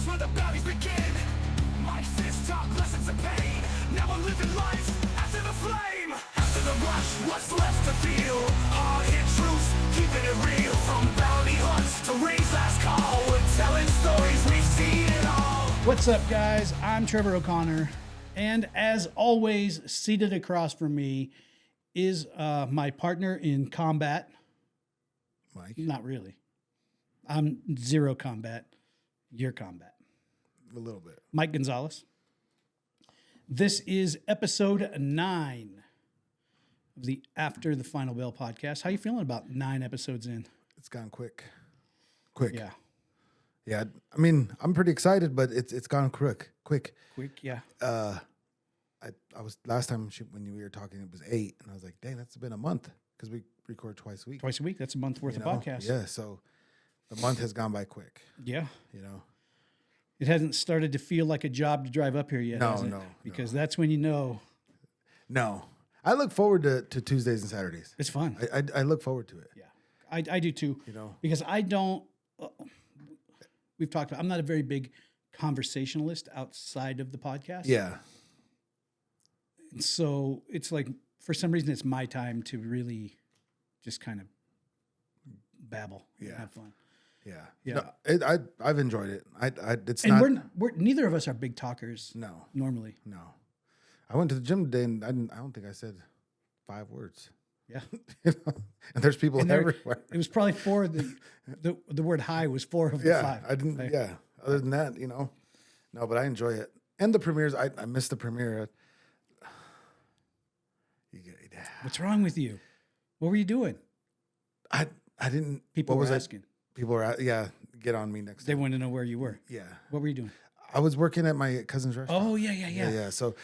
battles where the valleys begin. My fist taught lessons of pain. Now I'm living life after the flame. After the rush, what's left to feel? Hard-hit truths, keeping it real. From bounty hunts to Ray's last call. We're telling stories, we've seen it all. What's up, guys? I'm Trevor O'Connor, and as always, seated across from me is my partner in combat. Mike? Not really. I'm zero combat. You're combat. A little bit. Mike Gonzalez. This is episode 9 of the After the Final Bell podcast. How you feeling about 9 episodes in? It's gone quick. Quick. Yeah. Yeah. I mean, I'm pretty excited, but it's gone quick. Quick, yeah. I was last time when we were talking, it was 8, and I was like, dang, that's been a month because we record twice a week. Twice a week. That's a month worth of podcasts. Yeah. So the month has gone by quick. Yeah. You know. It hasn't started to feel like a job to drive up here yet, has it? No. Because that's when you know. No. I look forward to Tuesdays and Saturdays. It's fun. I look forward to it. Yeah. I do too. You know. Because I don't, we've talked about, I'm not a very big conversationalist outside of the podcast. Yeah. And so it's like, for some reason, it's my time to really just kind of babble and have fun. Yeah. Yeah. No, I've enjoyed it. It's And not. we're neither of us are big talkers. No. Normally. No. I went to the gym today and I don't think I said 5 words. Yeah. You know? And there's people everywhere. It was probably 4. The word hi was 4 of the 5. I didn't. Yeah. Other than that, you know, no, but I enjoy it. And the premieres, I missed the premiere. What's wrong with you? What were you doing? I didn't. People were asking. People were, get on me next They time. wanted to know where you were. Yeah. What were you doing? I was working at my cousin's restaurant. Oh, yeah. So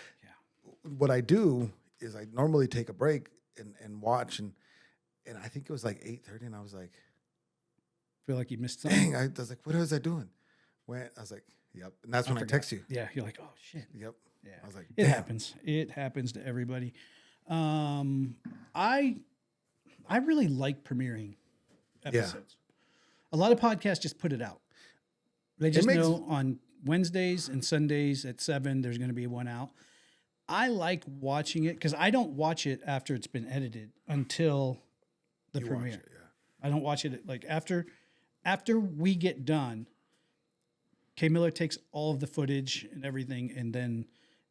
what I do is I normally take a break and watch, and I think it was like 8:30, and I was like, Feel like you missed something? dang, I was like, what was I doing? I was like, yep. And that's when I text you. Yeah, you're like, oh, shit. Yep. Yeah. I was like, It damn. happens. It happens to everybody. I really like premiering episodes. A lot of podcasts just put it out. They just know on Wednesdays and Sundays at 7, there's going to be one out. I like watching it because I don't watch it after it's been edited until the premiere. Watch it, I don't watch it like after we get done. K Miller takes all of the footage and everything and then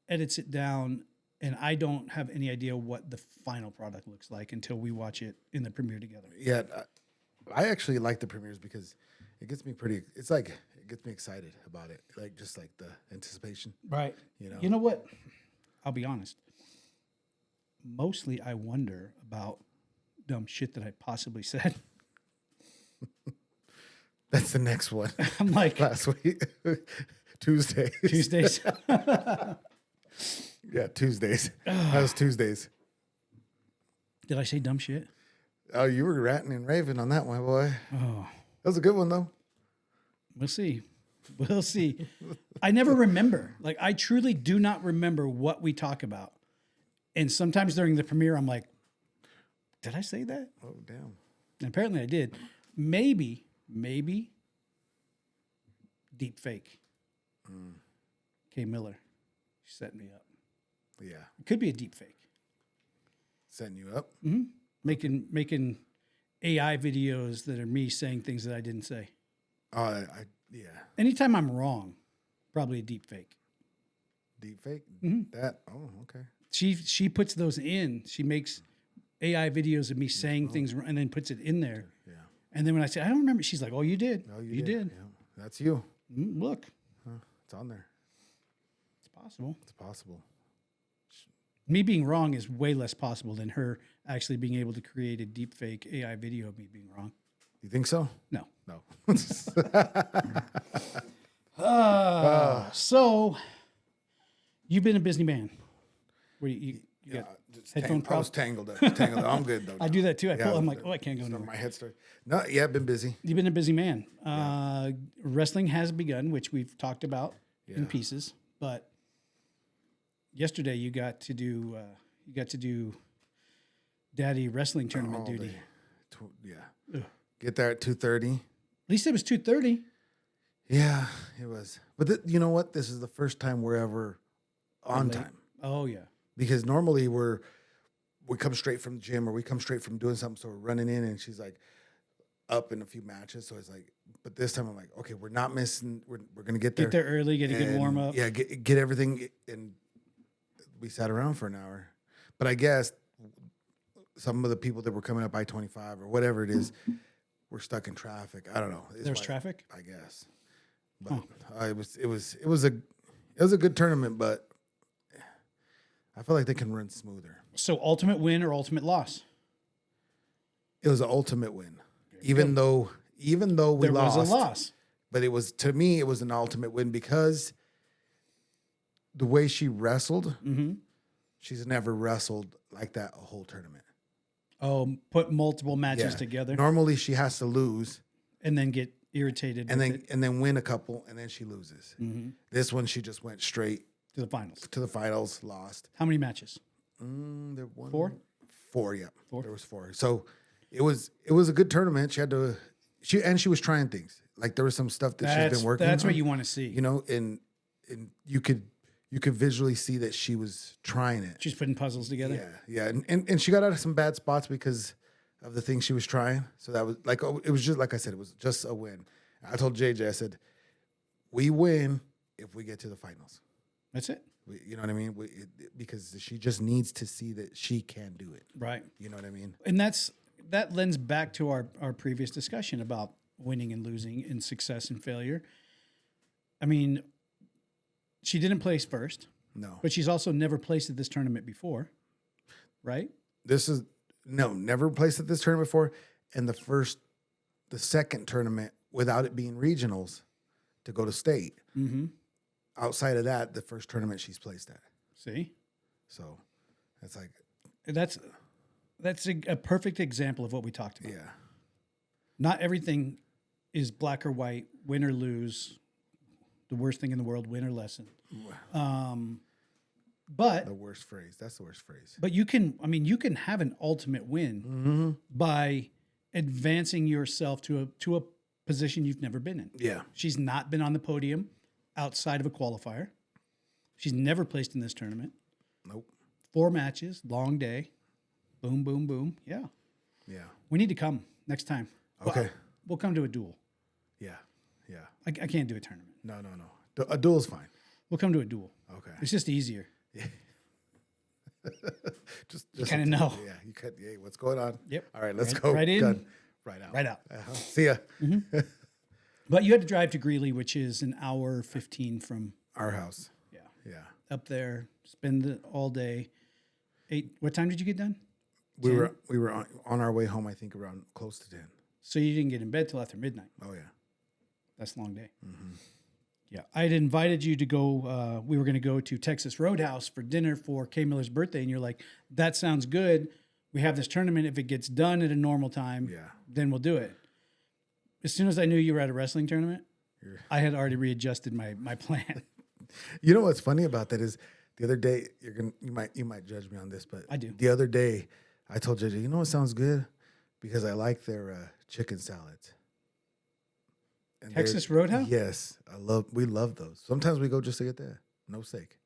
edits it down, and I don't have any idea what the final product looks like until we watch it in the premiere together. Yeah, I actually like the premieres because it gets me it gets me excited about it. Like, just like the anticipation. Right. You know what? I'll be honest. Mostly I wonder about dumb shit that I possibly said. That's the next one. I'm like, Last week. Tuesdays. Yeah, Tuesdays. That was Tuesdays. did I say dumb shit? Oh, you were ratting and raving on that one, boy. Oh, That was a good one, though. we'll see. We'll see. I never remember. Like, I truly do not remember what we talk about. And sometimes during the premiere, I'm like, did I say that? Oh, damn. And apparently I did. Maybe deep fake. K Miller. She set me up. Yeah. It could be a deep fake. Setting you up. Making AI videos that are me saying things that I didn't say. Oh, yeah. Anytime I'm wrong, probably a deep fake. Deep fake? Mm-hmm. That? Oh, okay. She puts those in. She makes AI videos of me saying things and then puts it in there. Yeah. And then when I say, I don't remember, she's like, oh, you did. Oh, you did. Yeah. That's you. Look, It's on there. it's possible. It's possible. Me being wrong is way less possible than her actually being able to create a deep fake AI video of me being wrong. You think so? No. No. So you've been a busy man. What do you got headphone I was problems? tangled up. I'm good, though. I do that too. Yeah, I'm like, oh, I can't go it's not nowhere. my head started. No, yeah, I've been busy. You've been a busy man. Wrestling has begun, which we've talked about in pieces. But yesterday you got to do daddy wrestling tournament All duty. day. Yeah. Get there at 2:30. At least it was 2:30. Yeah, it was. But you know what? This is the first time we're ever on Late. time, Oh yeah. because normally we come straight from the gym or we come straight from doing something, so we're running in, and she's like up in a few matches. So it's like, but this time I'm like, okay, we're not missing. We're gonna get there. Get there early, get a good And, warm up. Yeah, get everything. And we sat around for an hour, but I guess some of the people that were coming up I-25 or whatever it is were stuck in traffic. I don't know. There's traffic? I guess. But it was a good tournament, but I feel like they can run smoother. So ultimate win or ultimate loss? It was an ultimate win, even though we There lost. was a loss. But it was, to me, it was an ultimate win because the way she wrestled, she's never wrestled like that a whole tournament. Oh, put multiple matches together Normally she has to lose and then get irritated and with then win a couple and then she loses. This one she just went straight to the finals. to the finals, lost. How many matches? There won 4? 4, yeah. 4? There was 4. So it was a good tournament. She had to she was trying things. Like there was some stuff that she's been working on. That's what you want to see. You know, and you could visually see that she was trying it. She's putting puzzles together. Yeah. And she got out of some bad spots because of the things she was trying. So that was like, it was just, like I said, it was just a win. I told JJ, I said, we win if we get to the finals. That's it. You know what I mean? Because she just needs to see that she can do it. Right. You know what I mean? And that lends back to our previous discussion about winning and losing and success and failure. I mean, she didn't place first. No. But she's also never placed at this tournament before, right? Never placed at this tournament before. And the second tournament without it being regionals to go to state. Mm-hmm. Outside of that, the first tournament she's placed at. See? So that's like. That's a perfect example of what we talked about. Yeah. Not everything is black or white, win or lose, the worst thing in the world, win or lesson. But The worst phrase. That's the worst phrase. But you can have an ultimate win by advancing yourself to a position you've never been in. Yeah. She's not been on the podium outside of a qualifier. She's never placed in this tournament. Nope. 4 matches, long day. Boom, boom, boom. Yeah. Yeah. We need to come next time. Okay. We'll come to a duel. Yeah. Yeah. I can't do a tournament. No. A duel's fine. We'll come to a duel. Okay. It's just easier. Just kind of know. Yeah. You could. Yeah. What's going on? Yep. All right. Let's Right- go. right in. Done. Right out. Right out. See ya. But you had to drive to Greeley, which is an hour 15 from Our house. yeah Yeah. up there. Spend it all day. 8. What time did you get done? We were on our way home. I think around close to 10. So you didn't get in bed till after midnight. Oh yeah. That's a long day. Yeah, I had invited you to go. We were going to go to Texas Roadhouse for dinner for Kay Miller's birthday, and you're like, "That sounds good. We have this tournament. If it gets done at a normal time, then we'll do it." As soon as I knew you were at a wrestling tournament, I had already readjusted my plan. You know what's funny about that is the other day you might judge me on this, but I do. The other day I told JJ, you know what sounds good? Because I like their chicken salads. And Texas Roadhouse? Yes, we love those. Sometimes we go just to get that, no steak.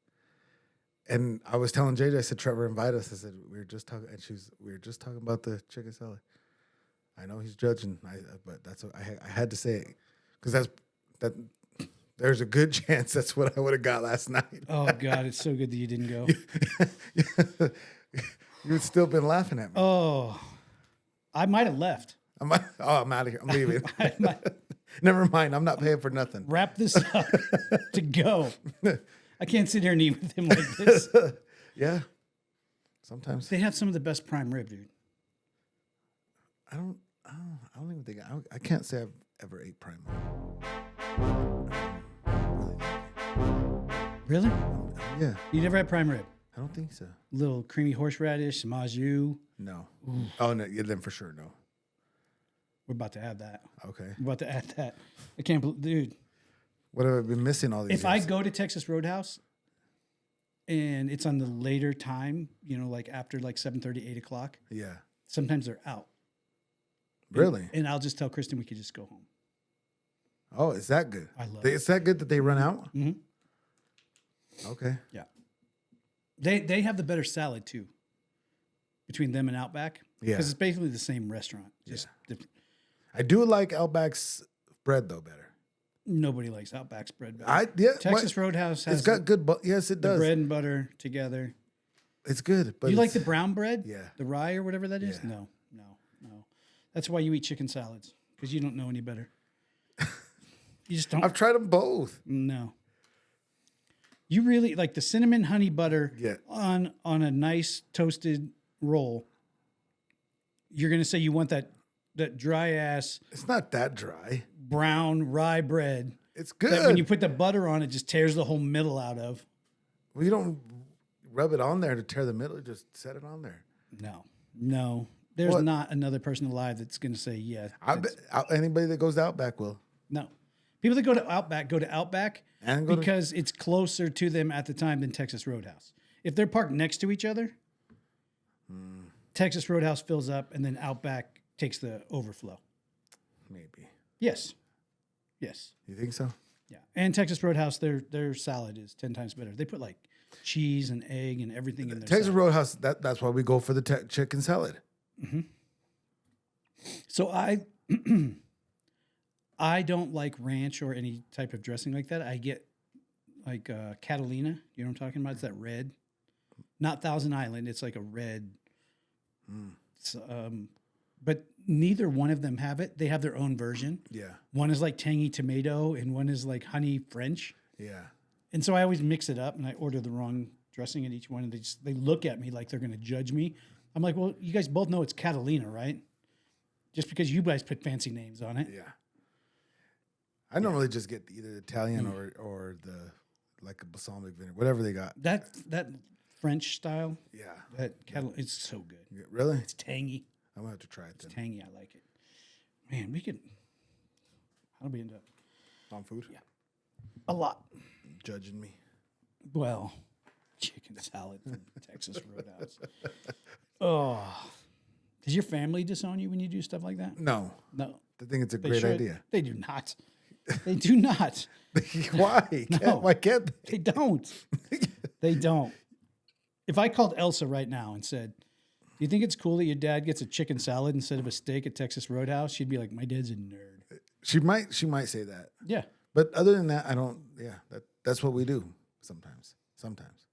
And I was telling JJ, I said, Trevor invited us. I said, we were just talking about the chicken salad. I know he's judging, but that's what I had to say it because there's a good chance that's what I would have got last night. Oh God, it's so good that you didn't go. You would still been laughing at me. Oh, I might have left. I'm out of here. I'm leaving. Never mind. I'm not paying for nothing. Wrap this up to go. I can't sit here and eat with him like this. Yeah. Sometimes They have some of the best prime rib, dude. I don't even think I can't say I've ever ate prime rib. Really? Yeah. You never had prime rib? I don't think so. Little creamy horseradish, some au jus. No. Oh no. Yeah, then for sure no. We're about to add that. Okay. We're about to add that. I can't believe, dude. What have I been missing all these If years? I go to Texas Roadhouse and it's on the later time, like after like 7:30, 8 o'clock, Yeah. sometimes they're out. Really? And I'll just tell Kristen we could just go home. Oh, is that good? I love It's that good that they run out? Mhm. Okay. Yeah. They have the better salad too. Between them and Outback. Yeah. Because it's basically the same restaurant. Just different. I do like Outback's bread though better. Nobody likes Outback's bread better. Texas Roadhouse has It's got good, yes, it the does. bread and butter together. It's good, but You like the brown bread? Yeah. The rye or whatever that is? Yeah. No. That's why you eat chicken salads. Because you don't know any better. You just don't. I've tried them both. No. You really like the cinnamon honey butter Yeah. on a nice toasted roll. You're gonna say you want that dry ass It's not that dry. brown rye bread It's good. that when you put the butter on it just tears the whole middle out of. Well, you don't rub it on there to tear the middle. Just set it on there. No. There's What? not another person alive that's gonna say yeah. I bet anybody that goes to Outback will. No. People that go to Outback And go to- because it's closer to them at the time than Texas Roadhouse. If they're parked next to each other, Texas Roadhouse fills up and then Outback takes the overflow. Maybe. Yes. You think so? Yeah. And Texas Roadhouse, their salad is 10 times better. They put like cheese and egg and everything in their Texas salad. Roadhouse. That's why we go for the chicken salad. So I don't like ranch or any type of dressing like that. I get like Catalina. You know what I'm talking about? It's that red. Not Thousand Island. It's like a red. It's, but neither one of them have it. They have their own version. Yeah. One is like tangy tomato and one is like honey French. Yeah. And so I always mix it up and I order the wrong dressing at each one. And they look at me like they're going to judge me. I'm like, well, you guys both know it's Catalina, right? Just because you guys put fancy names on it. Yeah. I normally just get either Italian or the like a balsamic vinegar, whatever they got. That French style, Yeah. that it's so good. Yeah, really? It's tangy. I'm gonna have to try it then. Tangy, I like it. Man, we could. How do we end up? On food? Yeah. A lot. Judging me. Well, chicken salad from Texas Roadhouse. Oh, does your family disown you when you do stuff like that? No. No, I think it's a they great should. idea. They do not. They do not. Why? No. Why can't they? They don't. They don't. If I called Elsa right now and said, "Do you think it's cool that your dad gets a chicken salad instead of a steak at Texas Roadhouse?" She'd be like, "My dad's a nerd." She might say that. Yeah. But other than that, I don't. Yeah, that's what we do sometimes. Sometimes.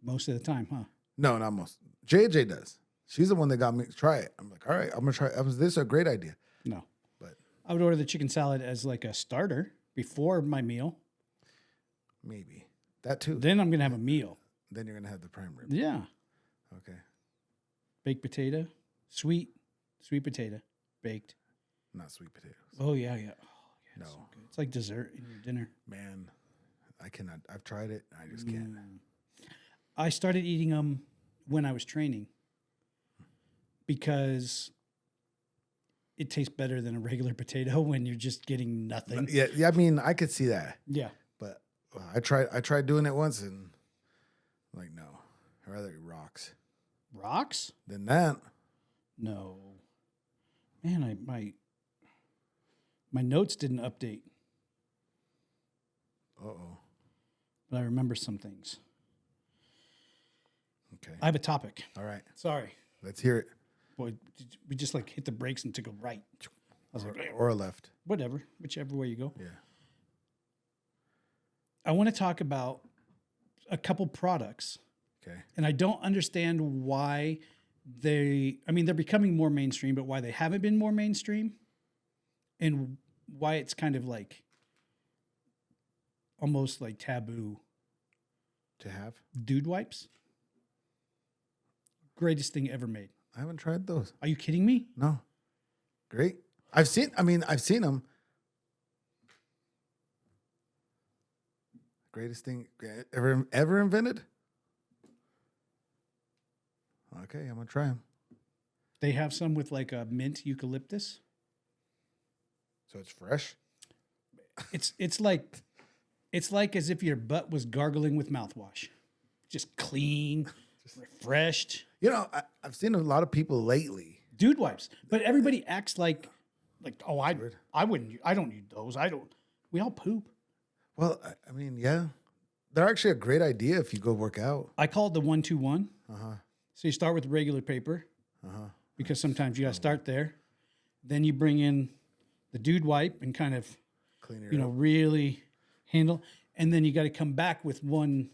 Most of the time, huh? No, not most. JJ does. She's the one that got me to try it. I'm like, all right, I'm gonna try it. This is a great idea. No. But I would order the chicken salad as like a starter before my meal. maybe that too. Then I'm going to have a meal. Then you're gonna have the prime rib. Yeah. Okay. Baked potato, sweet potato, baked. Not sweet potatoes. Oh, yeah. Oh, yeah. No, So good. It's like dessert in your dinner. man, I cannot. I've tried it. I just can't. I started eating them when I was training because it tastes better than a regular potato when you're just getting nothing. Yeah. I mean, I could see that, Yeah. but I tried doing it once, and I'm like, no, I'd rather eat rocks Rocks? than that. No. Man, my notes didn't update, Oh. but I remember some things. Okay. I have a topic. All right. Sorry. Let's hear it. Boy, we just like hit the brakes and took a right. I was like, Or a left. whatever, whichever way you go. Yeah. I want to talk about a couple products, Okay. and I don't understand why they're becoming more mainstream, but why they haven't been more mainstream and why it's kind of like almost like taboo. To have? Dude wipes. Greatest thing ever made. I haven't tried those. Are you kidding me? No. Great. I've seen them. Greatest thing ever invented? Okay, I'm gonna try them. They have some with like a mint eucalyptus. So it's fresh. It's like as if your butt was gargling with mouthwash. Just clean, refreshed. You know, I've seen a lot of people lately. Dude wipes. But everybody acts like Like, oh, I wouldn't. I don't need those. I don't. We all poop. Well, I mean, yeah, they're actually a great idea if you go work out. I call it the 1-2-1. Uh-huh. So you start with regular paper Uh-huh. because sometimes you got to start there. Then you bring in the dude wipe and kind of, Clean it you know, up. really handle. And then you got to come back with one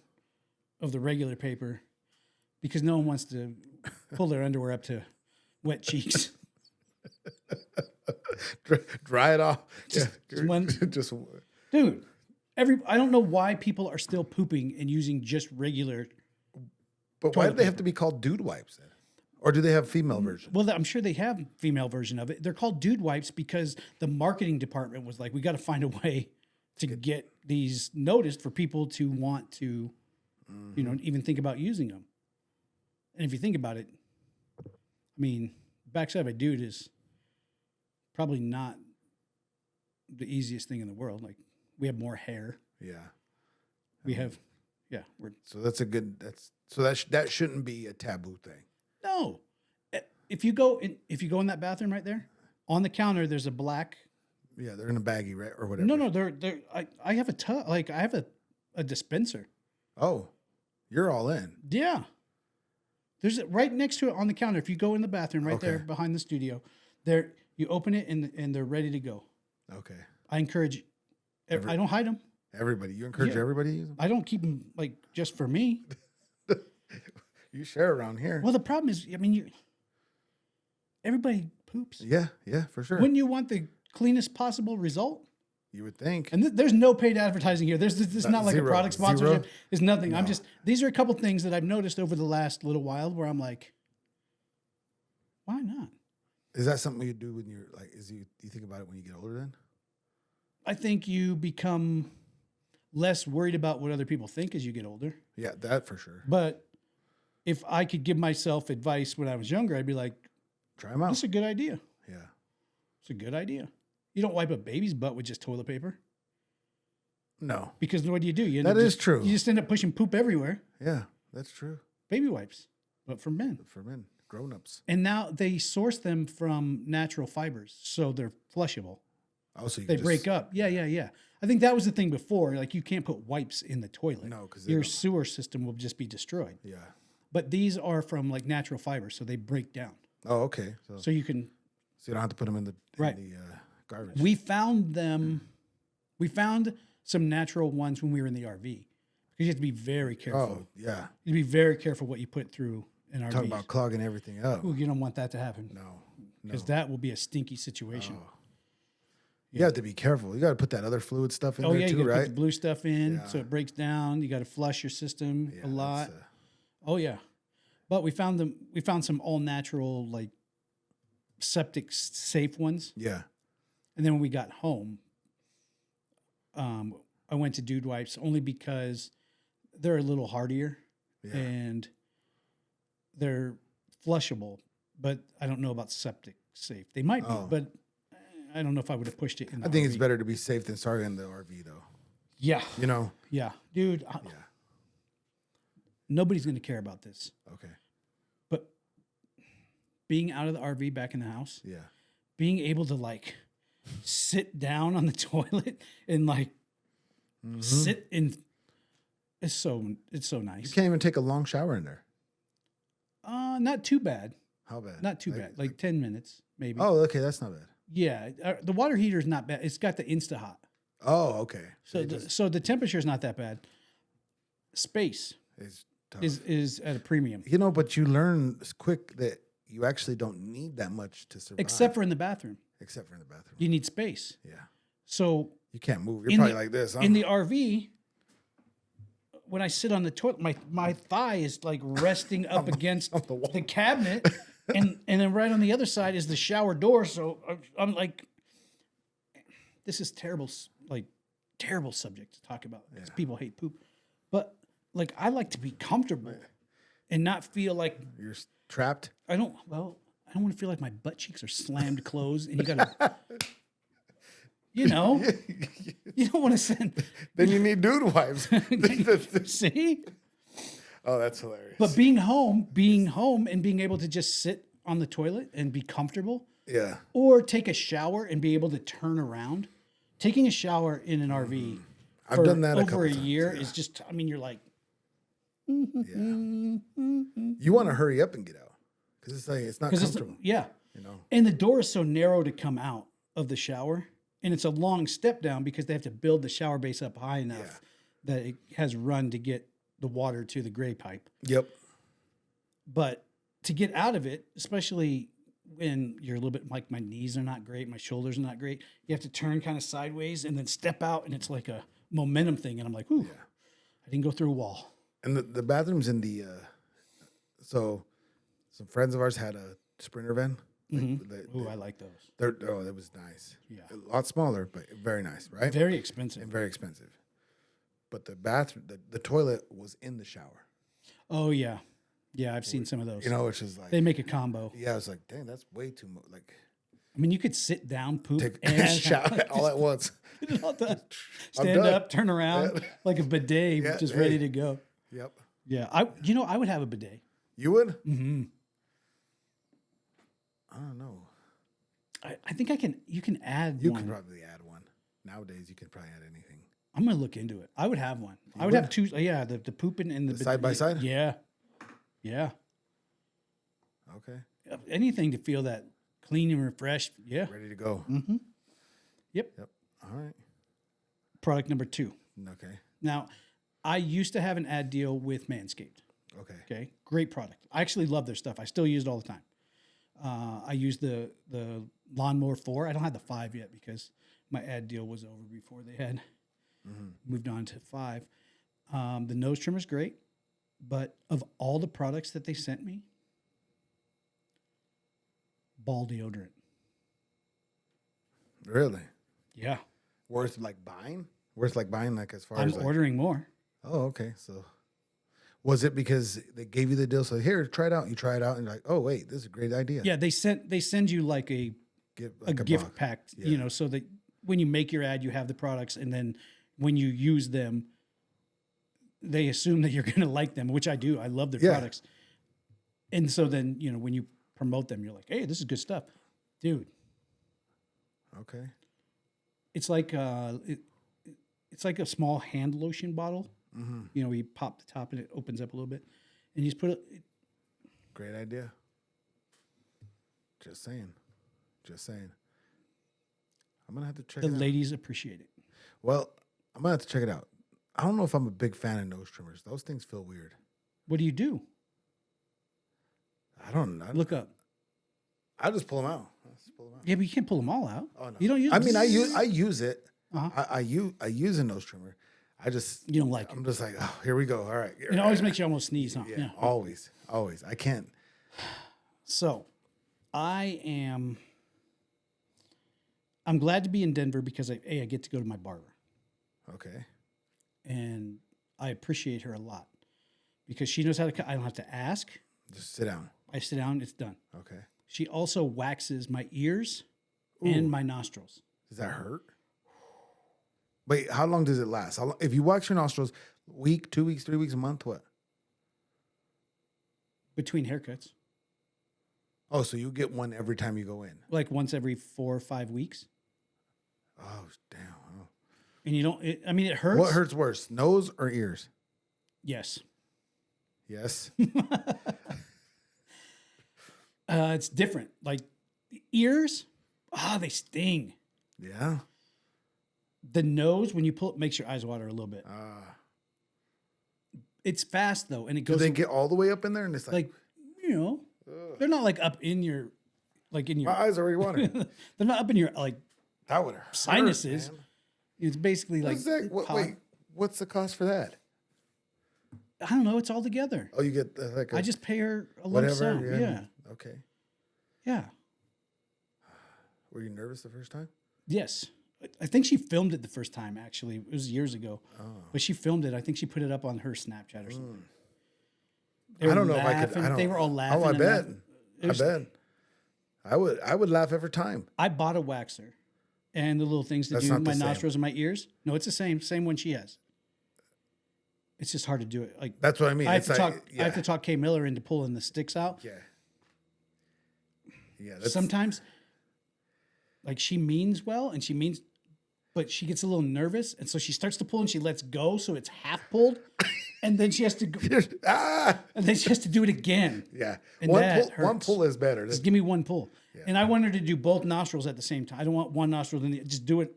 of the regular paper because no one wants to pull their underwear up to wet cheeks. Dry it off. Just one- just Dude, I don't know why people are still pooping and using just regular. But why do toilet they have to be called dude wipes then? Or do they have female versions? Well, I'm sure they have female version of it. They're called dude wipes because the marketing department was like, we got to find a way to get these noticed for people to want to, you know, even think about using them. And if you think about it, I mean, backside of a dude is probably not the easiest thing in the world. Like, we have more hair. Yeah. We have, we're So that's a good. That shouldn't be a taboo thing. no. If you go in that bathroom right there, on the counter, there's a black. Yeah, they're in a baggie, right, or whatever. No, they're. I have a tub. Like, I have a dispenser. Oh, you're all in. Yeah. There's right next to it on the counter. If you go in the bathroom right there Okay. behind the studio, there you open it and they're ready to go. Okay. I encourage. I don't hide them. Everybody, you encourage everybody to use them. I don't keep them like just for me. You share around here. Well, the problem is, I mean, everybody poops. Yeah, for sure. Wouldn't you want the cleanest possible result? You would think. And there's no paid advertising here. This is not like Zero. a product sponsorship. Zero? It's nothing. No. I'm just, these are a couple things that I've noticed over the last little while where I'm like, why not? Is that something you do when you're like? You think about it when you get older? Then I think you become less worried about what other people think as you get older. yeah, that for sure. But if I could give myself advice when I was younger, I'd be like, Try them out. "This is a good idea. Yeah, It's a good idea." You don't wipe a baby's butt with just toilet paper no, because what do? You end That up is just- true. You just end up pushing poop everywhere. yeah, that's true. Baby wipes, but for men. For men, grown-ups. And now they source them from natural fibers, so they're flushable. Oh, so you They can break up. Yeah. I think that was the thing before. Like, you can't put wipes in the toilet. No, 'cause they your don't. sewer system will just be destroyed. Yeah. But these are from like natural fibers, so they break down. Oh, okay. So So you can. you don't have to put them in the Right. garbage. We found them. We found some natural ones when we were in the RV. Because you have to be very careful. Oh, yeah. You have to be very careful what you put through an RV. Talking about clogging everything up. Ooh, you don't want that to happen. No. Because that will be a stinky situation. Oh. You have to be careful. You got to put that other fluid stuff in Oh there yeah, you too, got to put right? the blue stuff in Yeah. so it breaks down. You got to flush your system Yeah, a lot. that's, Oh yeah, but we found them. We found some all natural like septic safe ones. yeah. And then when we got home, I went to Dude Wipes only because they're a little hardier Yeah. and they're flushable. But I don't know about septic safe. They might be, Oh. but I don't know if I would have pushed it in. The I think it's RV. better to be safe than sorry in the RV, though. Yeah, You know? yeah, dude. Yeah. Nobody's going to care about this. Okay. But being out of the RV back in the house, Yeah. being able to like sit down on the toilet and like sit in it's so You nice. can't even take a long shower in there. Not too bad. How bad? Not too bad. Like 10 minutes maybe. Oh, okay. That's not bad. Yeah, the water heater is not bad. It's got the Insta Hot. Oh, okay. So so the temperature is not that bad. Space It's tough. is at a premium. You know, but you learn quick that you actually don't need that much to survive. Except for in the bathroom. Except for in the bathroom. You need space. Yeah. So You can't move. You're in probably the- like this. Huh? in the RV, when I sit on the toilet, my thigh is like resting up against the wall. the cabinet, and then right on the other side is the shower door. So I'm like, this is terrible, like terrible subject to talk about because people hate poop, but like I like to be comfortable and not feel like You're trapped. I don't want to feel like my butt cheeks are slammed closed, and you gotta. You know, you don't want to send. Then you need dude wipes. See, Oh, that's hilarious. but being home and being able to just sit on the toilet and be comfortable, Yeah. or take a shower and be able to turn around. Taking a shower in an RV I've for done that a over couple a times, year yeah. is just, I mean, you're like, Yeah. You want to hurry up and get out because it's like it's not comfortable. yeah. You know. And the door is so narrow to come out of the shower. And it's a long step down because they have to build the shower base up high enough that it has run to get the water to the gray pipe. Yep. But to get out of it, especially when you're a little bit like my knees are not great, my shoulders are not great, you have to turn kind of sideways and then step out, and it's like a momentum thing. And I'm like, ooh, I didn't go through a wall. And the bathrooms in the so some friends of ours had a Sprinter van. Ooh, I like those. That was nice. Yeah. A lot smaller, but very nice, right? Very expensive. And very expensive. But the bathroom, the toilet was in the shower. Oh, yeah. Yeah, I've seen some of those. You know, which is like They make a combo. yeah, I was like, dang, that's way too much. Like I mean, you could sit down, poop, take and a shower all at once. stand done. up, turn around like a bidet, Yeah, just hey. ready to go. Yep. Yeah, I would have a bidet. You would? Mm-hmm. I don't know. I think I can. You can add You one. could probably add one. Nowadays, you can probably add anything. I'm gonna look into it. I would have one. I would have two. Yeah, the pooping and the side by side? Yeah, yeah. Okay. Anything to feel that clean and refreshed. Yeah. Ready to go. Mm-hmm. Yep. Yep. All right. Product number 2. Okay. Now, I used to have an ad deal with Manscaped. Okay. Okay, great product. I actually love their stuff. I still use it all the time. I use the Lawnmower 4. I don't have the 5 yet because my ad deal was over before they had moved on to 5. The nose trimmer is great, but of all the products that they sent me, ball deodorant. Really? Yeah, Worth like buying? Worth like buying like as far I'm as like, ordering more. oh, okay. So was it because they gave you the deal? So here, try it out. You try it out and you're like, oh wait, this is a great idea. Yeah, they send you like a gift box. pack, Yeah. so that when you make your ad, you have the products, and then when you use them, they assume that you're going to like them, which I do. I love their Yeah. products. And so then, when you promote them, you're like, hey, this is good stuff. Dude, Okay. it's like it's like a small hand lotion bottle. You pop the top and it opens up a little bit, and you just put it. Great idea. Just saying. Just saying. I'm gonna have to check The it out. ladies appreciate it. Well, I'm gonna have to check it out. I don't know if I'm a big fan of nose trimmers. Those things feel weird. What do you do? I don't know. Look up. I'll just pull them out. Yeah, but you can't pull them all out. Oh no. You don't use. I mean, I use it. Uh-huh. I use a nose trimmer. I just You don't like it. I'm just like, oh, here we go. All right. It always makes you almost sneeze, huh? Yeah. Always. I can't. So, I'm glad to be in Denver because I get to go to my barber, Okay. and I appreciate her a lot because she knows how to cut. I don't have to ask. Just sit down. I sit down, it's done. Okay. She also waxes my ears and my nostrils. Does that hurt? Wait, how long does it last? How long, if you wax your nostrils, week, 2 weeks, 3 weeks, a month, what? Between haircuts, Oh, so you get one every time you go in. like once every 4 or 5 weeks. Oh, damn. Oh. And you don't, it hurts. What hurts worse, nose or ears? Yes. Yes. It's different. Like the ears, they sting. Yeah. The nose, when you pull it, makes your eyes water a little bit. It's fast though, and it Do goes they get all the way up in there? And it's like, they're not like up in your, my eyes are already watering. they're not up in your That would hurt. sinuses. Man. It's basically like What's that? Wait, what's the cost for that? I don't know. It's all together. Oh, you get like a I just pay her a lump whatever. sum. Yeah. Okay. Yeah. Were you nervous the first time? Yes. I think she filmed it the first time. Actually, it was years ago. But she filmed it. I think she put it up on her Snapchat or something. They I were don't know if I could. laughing. I don't, They were all laughing. Oh, I and bet. laughing. I bet. I would laugh every time. I bought a waxer and the little things to That's do not the my same. nostrils and my ears. No, it's the same one she has. It's just hard to do it. Like That's what I mean. I have It's to like, talk. I have to talk Kay Miller into pulling the sticks out. Yeah. Yeah. Sometimes, like she means well, but she gets a little nervous, and so she starts to pull, and she lets go, so it's half pulled, and then she has to go, and then she has to do it again. Yeah. And One pull is better. Just give me one pull. And I want her to do both nostrils at the same time. I don't want one nostril, then just do it.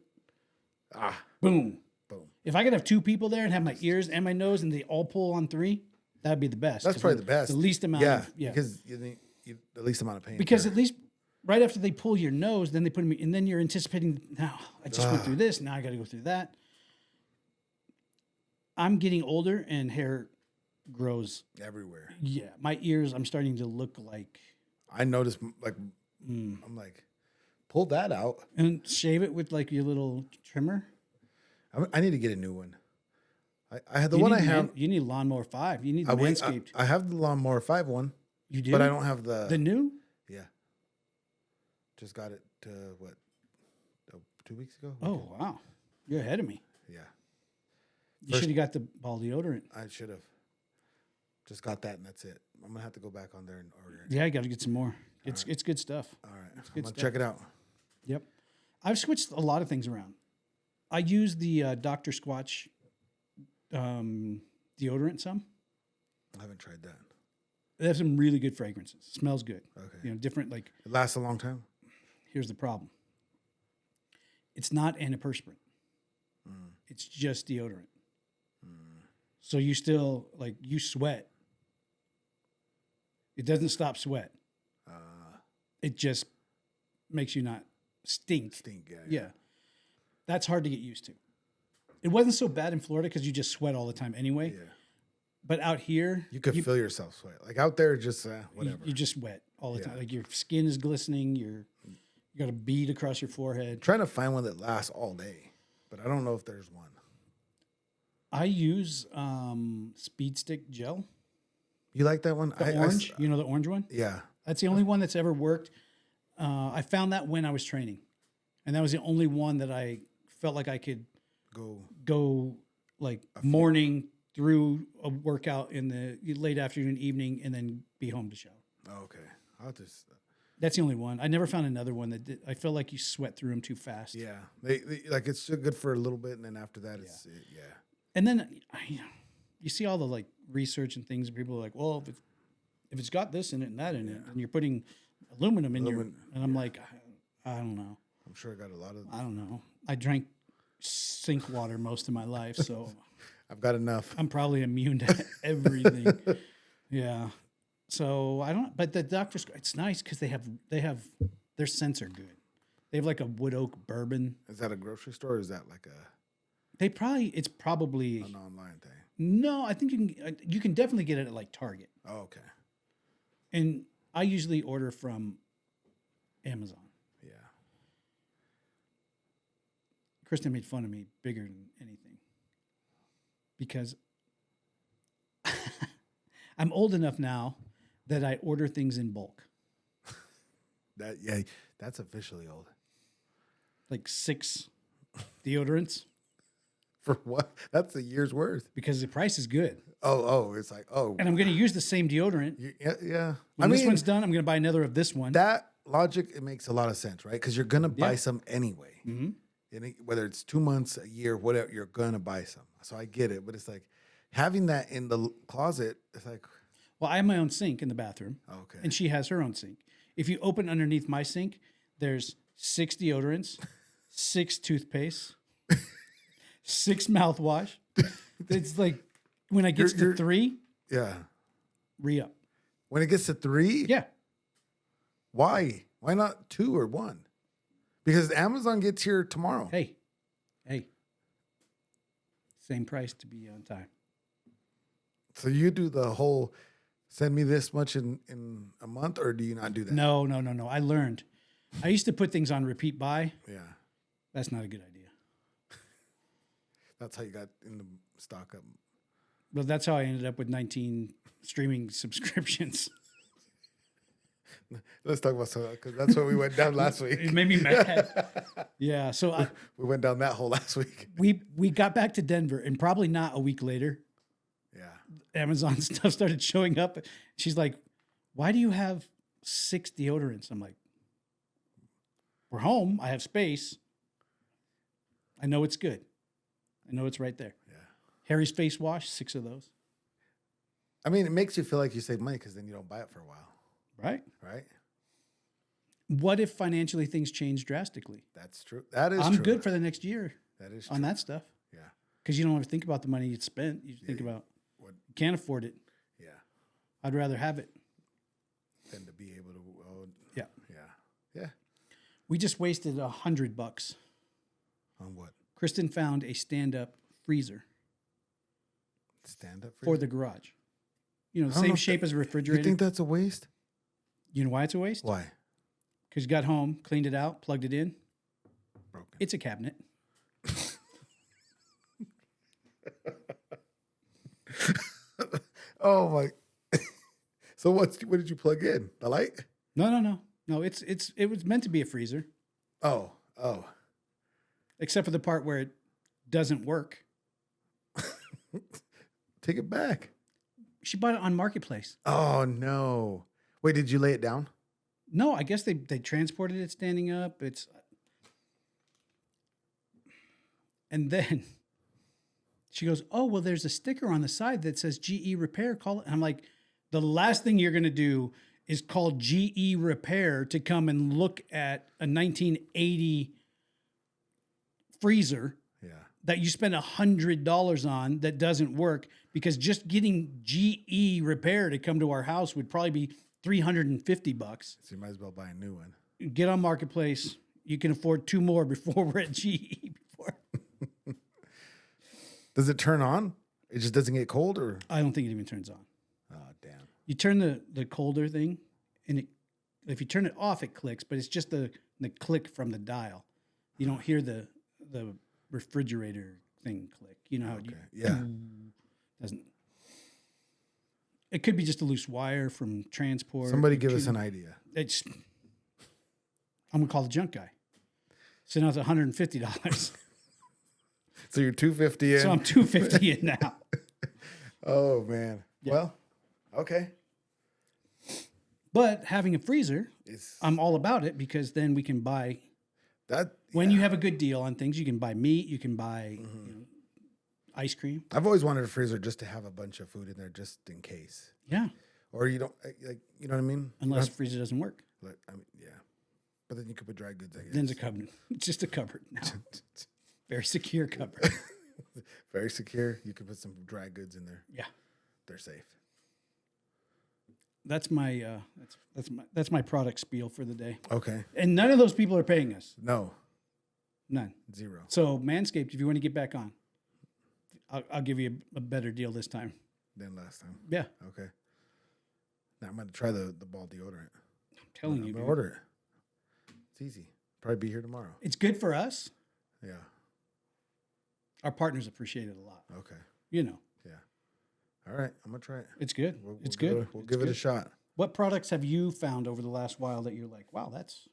Boom. Boom. If I could have two people there and have my ears and my nose and they all pull on three, that'd be the best. That's probably the best. The least amount of, because you need the least amount of pain. Because at least right after they pull your nose, then they put me, and then you're anticipating, now I just went through this, now I got to go through that. I'm getting older and hair grows everywhere. Yeah. My ears, I'm starting to look like. I noticed, like, I'm like, pull that out. And shave it with like your little trimmer. I need to get a new one. I had the one I have. You need Lawnmower 5. You need the Manscaped. I have the Lawnmower 5 one. You do? But I don't have the new? Yeah. Just got it, 2 weeks ago. Oh, wow. You're ahead of me. Yeah. You should have got the ball deodorant. I should have. Just got that, and that's it. I'm going to have to go back on there and order it. Yeah, I got to get some more. It's good stuff. All right. I'm going to check it out. Yep. I've switched a lot of things around. I use the Dr. Squatch deodorant some. I haven't tried that. They have some really good fragrances. It smells good. Okay. Different, like. It lasts a long time? Here's the problem. It's not antiperspirant. It's just deodorant. So you still, like, you sweat. It doesn't stop sweat. It just makes you not stink. Yeah. That's hard to get used to. It wasn't so bad in Florida because you just sweat all the time anyway. Yeah. But out here, you could feel yourself sweat. Like out there, just whatever. You just wet all the time. Like your skin is glistening. You got a bead across your forehead. I'm trying to find one that lasts all day, but I don't know if there's one. I use Speed Stick gel. You like that one? The orange? You know the orange one? Yeah. That's the only one that's ever worked. I found that when I was training. And that was the only one that I felt like I could go like morning through a workout in the late afternoon, evening, and then be home to shower. Oh, okay. I'll just. That's the only one. I never found another one that did. I felt like you sweat through them too fast. Yeah. They like it's good for a little bit, and then after that, it's. And then you see all the like research and things, and people are like, well, if it's got this in it and that in it, and you're putting aluminum in your, and I'm like, I don't know. I'm sure I got a lot of. I don't know. I drank sink water most of my life, so I've got enough. I'm probably immune to everything. Yeah. So I don't. But the doctor's, it's nice because they have their scents are good. They have like a wood oak bourbon. Is that a grocery store? Or is that like a? It's probably an online thing. No, I think you can definitely get it at like Target. Oh, okay. And I usually order from Amazon. Yeah. Kristen made fun of me bigger than anything because I'm old enough now that I order things in bulk. That's officially old. Like 6 deodorants. For what? That's a year's worth. Because the price is good. It's like, And I'm going to use the same deodorant. Yeah. When this one's done, I'm going to buy another of this one. That logic, it makes a lot of sense, right? Because you're going to buy some anyway. Mm-hmm. And whether it's 2 months, a year, whatever, you're going to buy some. So I get it. But it's like having that in the closet, it's like. Well, I have my own sink in the bathroom. Okay. And she has her own sink. If you open underneath my sink, there's 6 deodorants, 6 toothpastes, 6 mouthwash. It's like when it gets to 3, re-up. When it gets to 3? Yeah. Why? Why not 2 or 1? Because Amazon gets here tomorrow. Hey. Same price to be on time. So you do the whole send me this much in a month, or do you not do that? No. I learned. I used to put things on repeat buy. Yeah. That's not a good idea. That's how you got in the stock up. Well, that's how I ended up with 19 streaming subscriptions. Let's talk about some, because that's what we went down last week. It made me mad. Yeah, so we went down that hole last week. We got back to Denver, and probably not a week later, Amazon stuff started showing up. She's like, "Why do you have 6 deodorants?" I'm like, We're home. I have space. I know it's good. I know it's right there. Yeah. Harry's face wash, 6 of those. I mean, it makes you feel like you save money because then you don't buy it for a while, Right? right? What if financially things change drastically? That's true. That is I'm true. good for the next year That is on true. that stuff. Yeah. Because you don't have to think about the money you spent. You think about, What? you can't afford it. Yeah. I'd rather have it. Than to be able to. Yeah. Yeah. Yeah. We just wasted $100. On what? Kristen found a stand-up freezer Stand up for the garage. You know, the I don't know same if shape as a You refrigerator. think that's a waste? You know why it's a waste? Why? Because you got home, cleaned it out, plugged it in. Broken. It's a cabinet. Oh my. So what did you plug in? The light? No. It was meant to be a freezer, Oh. except for the part where it doesn't work. Take it back. She bought it on Marketplace. Oh no. Wait, did you lay it down? No, I guess they transported it standing up. And then she goes, "Oh, well, there's a sticker on the side that says GE Repair. Call it." And I'm like, the last thing you're going to do is call GE Repair to come and look at a 1980 freezer Yeah. that you spent $100 on that doesn't work, because just getting GE Repair to come to our house would probably be $350. So you might as well buy a new one. Get on Marketplace. You can afford 2 more before we're at GE. Does it turn on? It just doesn't get cold, or? I don't think it even turns on. Oh damn. You turn the colder thing, and if you turn it off, it clicks, but it's just the click from the dial. You don't hear the refrigerator thing click. You know how Okay. Yeah. doesn't. It could be just a loose wire from transport. Somebody give us an idea. It's. I'm gonna call the junk guy. So now it's $150. So you're 250 in. So I'm $250 in now. Oh man. Yeah. Well, okay. But having a freezer, It's I'm all about it, because then we can buy. that When you have a good deal on things, you can buy meat, you can buy ice cream. I've always wanted a freezer just to have a bunch of food in there just in case. Yeah, Or you don't like, you know what I mean? unless the freezer doesn't work. Like, I mean, yeah. But then you could put dry goods, I guess. Then it's a cupboard. It's just a cupboard now. Very secure cupboard. Very secure. You can put some dry goods in there. Yeah, They're safe. that's my that's my product spiel for the day. Okay. And none of those people are paying us. No. None. Zero. So Manscaped, if you want to get back on, I'll give you a better deal this time. Than last time. Yeah, Okay. Now I'm gonna try the ball deodorant. I'm telling you, I'm gonna dude. order it. It's easy. Probably be here tomorrow. It's good for us. Yeah. Our partners appreciate it a lot. Okay. You know, Yeah. All right. I'm gonna try it. it's good. It's give good. it- We'll It's give it a good. shot. What products have you found over the last while that you're like, wow, that's.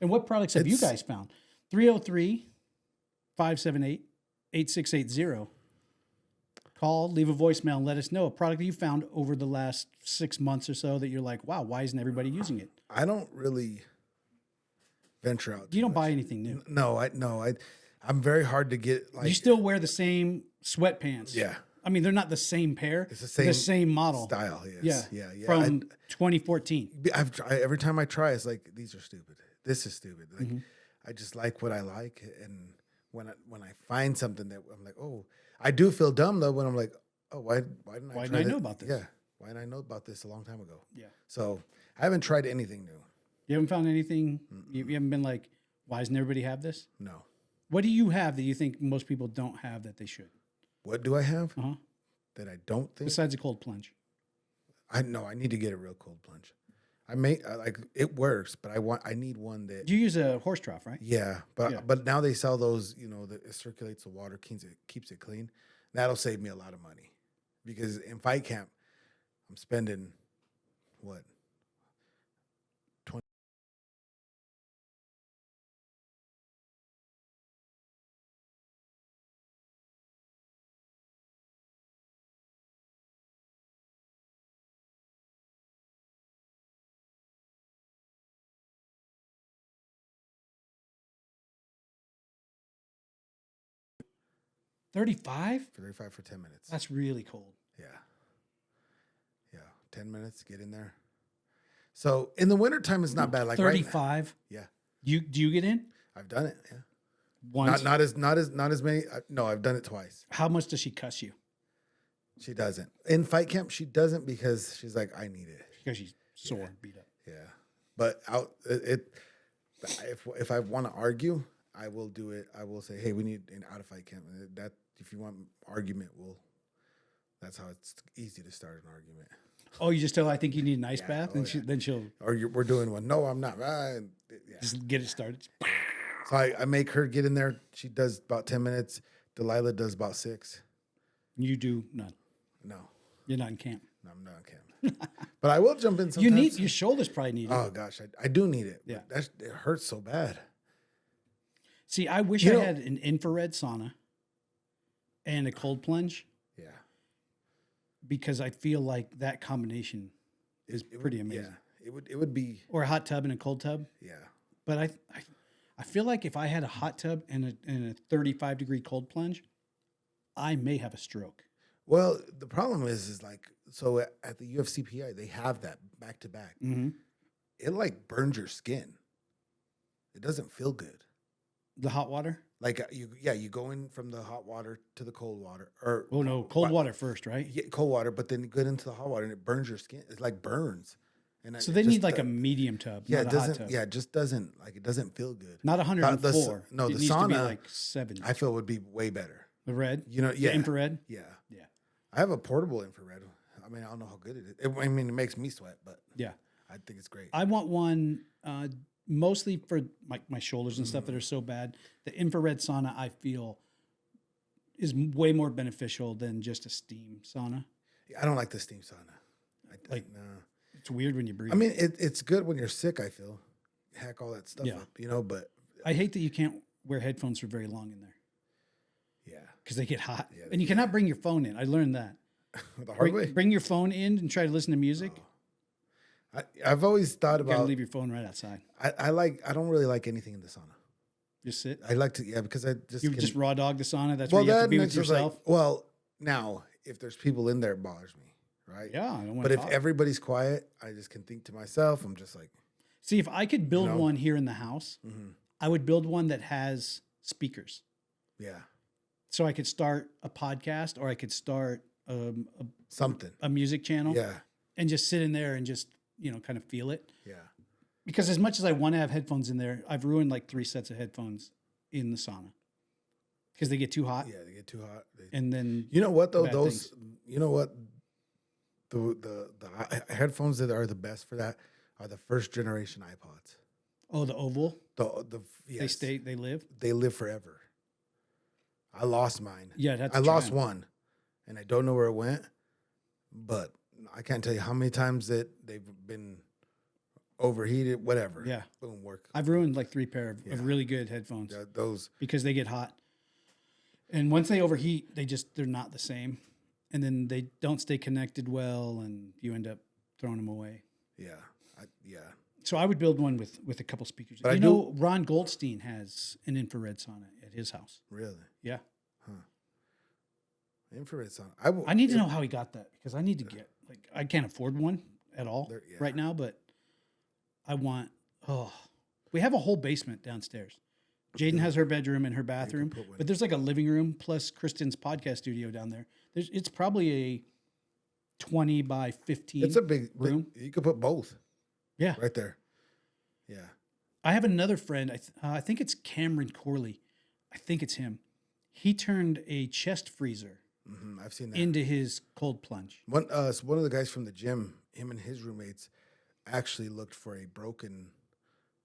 And what products have you It's- guys found? 303 578 8680. Call, leave a voicemail, and let us know a product that you found over the last 6 months or so that you're like, wow, why isn't everybody using it? I don't really venture out. You too don't much. buy anything new. No. I'm very hard to get. Like You still wear the same sweatpants. Yeah. I mean, they're not the same pair. It's the they're same model. style. Yes. Yeah. Yeah. From 2014. Every time I try, it's like these are stupid. This is stupid. Like Mm-hmm. I just like what I like, and when I find something that I'm like, oh, I do feel dumb though when I'm like, oh, why didn't I? Why try didn't I that? know about this? Yeah, why didn't I know about this a long time ago? Yeah. So I haven't tried anything new. You haven't found anything? You haven't been like, why doesn't everybody have this? No. What do you have that you think most people don't have that they should? What do I have Uh-huh. that I don't think? Besides a cold plunge. I know I need to get a real cold plunge. Like it works, but I need one that. You use a horse trough, right? Yeah, but Yeah. but now they sell those, that it circulates the water, keeps it clean. That'll save me a lot of money, because in fight camp, I'm spending what 35? 35 for 10 minutes. That's really cold. Yeah. Yeah. 10 minutes, get in there. So in the wintertime, it's not bad. Like 35. Yeah. Do you get in? I've done it. Yeah. Once? Not as many. No, I've done it twice. How much does she cuss you? She doesn't. In fight camp, she doesn't because she's like, I need it. Because she's sore, beat up. Yeah. But if I want to argue, I will do it. I will say, hey, we need an out of fight camp. That if you want argument, that's how it's easy to start an argument. Oh, you just tell her, I think you need an ice bath, oh, and then she'll We're doing one. No, I'm not. just get it started. So I make her get in there. She does about 10 minutes. Delilah does about 6. You do none. No, You're not in camp. I'm not on camp. But I will jump in sometimes. You need your shoulders probably need it. Oh gosh, I do need it. Yeah. It hurts so bad. See, I wish I had an infrared sauna and a cold plunge Yeah. because I feel like that combination is pretty amazing. Yeah. It would be. Or a hot tub and a cold tub. Yeah. But I feel like if I had a hot tub and a 35-degree cold plunge, I may have a stroke. Well, the problem is like, so at the UFCPI, they have that back to back. Mm-hmm. It like burns your skin. It doesn't feel good. The hot water? Like you go in from the hot water to the cold water, or Cold water first, right? Yeah, cold water, but then you get into the hot water and it burns your skin. It like burns. And So they need like a medium tub, yeah, not it a hot doesn't. tub. Yeah, it just doesn't it doesn't feel good. Not 104. No, it the needs to be sauna, like 70. I feel would be way better. The red? Yeah, The infrared? Yeah, Yeah. I have a portable infrared. I mean, I don't know how good it is. I mean, it makes me sweat, but Yeah. I think it's great. I want one mostly for my shoulders and stuff that are so bad. The infrared sauna, I feel, is way more beneficial than just a steam sauna. I don't like the steam sauna. No. It's weird when you breathe. I mean, it's good when you're sick. I feel hack all that stuff Yeah. up, but I hate that you can't wear headphones for very long in there yeah, because they get hot. Yeah, And you cannot bring your phone in. I learned that. the hard way. Bring your phone in and try to listen to music. I've always thought You gotta about. leave your phone right outside. I don't really like anything in the sauna. Just sit. I like to because I just You can, just raw dog the sauna. That's where you have to be with it's just like, yourself. well, now if there's people in there, it bothers me, right? Yeah, I don't want But to if talk. everybody's quiet, I just can think to myself. I'm just like, See, if I could build You know? one here in the house, I would build one that has speakers. yeah, So I could start a podcast or I could start something. a music channel Yeah, and just sit in there and just, kind of feel it. yeah. Because as much as I want to have headphones in there, I've ruined like 3 sets of headphones in the sauna because they get too hot. Yeah, they get too hot. And then, You know what though? bad Those, you know what? The headphones that are the best for that are the first generation iPods. oh, the oval, Yes, they live. they live forever. I lost mine. Yeah, that's I lost one, and I don't know where it went, but I can't tell you how many times that they've been overheated. Whatever. Yeah. Boom, work. I've ruined like 3 pair Yeah. of really good headphones Those. because they get hot. And once they overheat, they're not the same. And then they don't stay connected well and you end up throwing them away. Yeah. Yeah. So I would build one with a couple speakers. But Ron Goldstein has an infrared sauna at his house. Really. Yeah. Infrared sound. I need to know how he got that because I need to get I can't afford one at all Yeah. right now, but I want we have a whole basement downstairs. Jaden has her bedroom and her bathroom, put one. but there's like a living room plus Kristen's podcast studio down there. It's probably a 20 by 15 It's a big room. You could put both Yeah. right there. Yeah. I have another friend. I think it's Cameron Corley. I think it's him. He turned a chest freezer I've seen that. into his cold plunge. One of the guys from the gym, him and his roommates, actually looked for a broken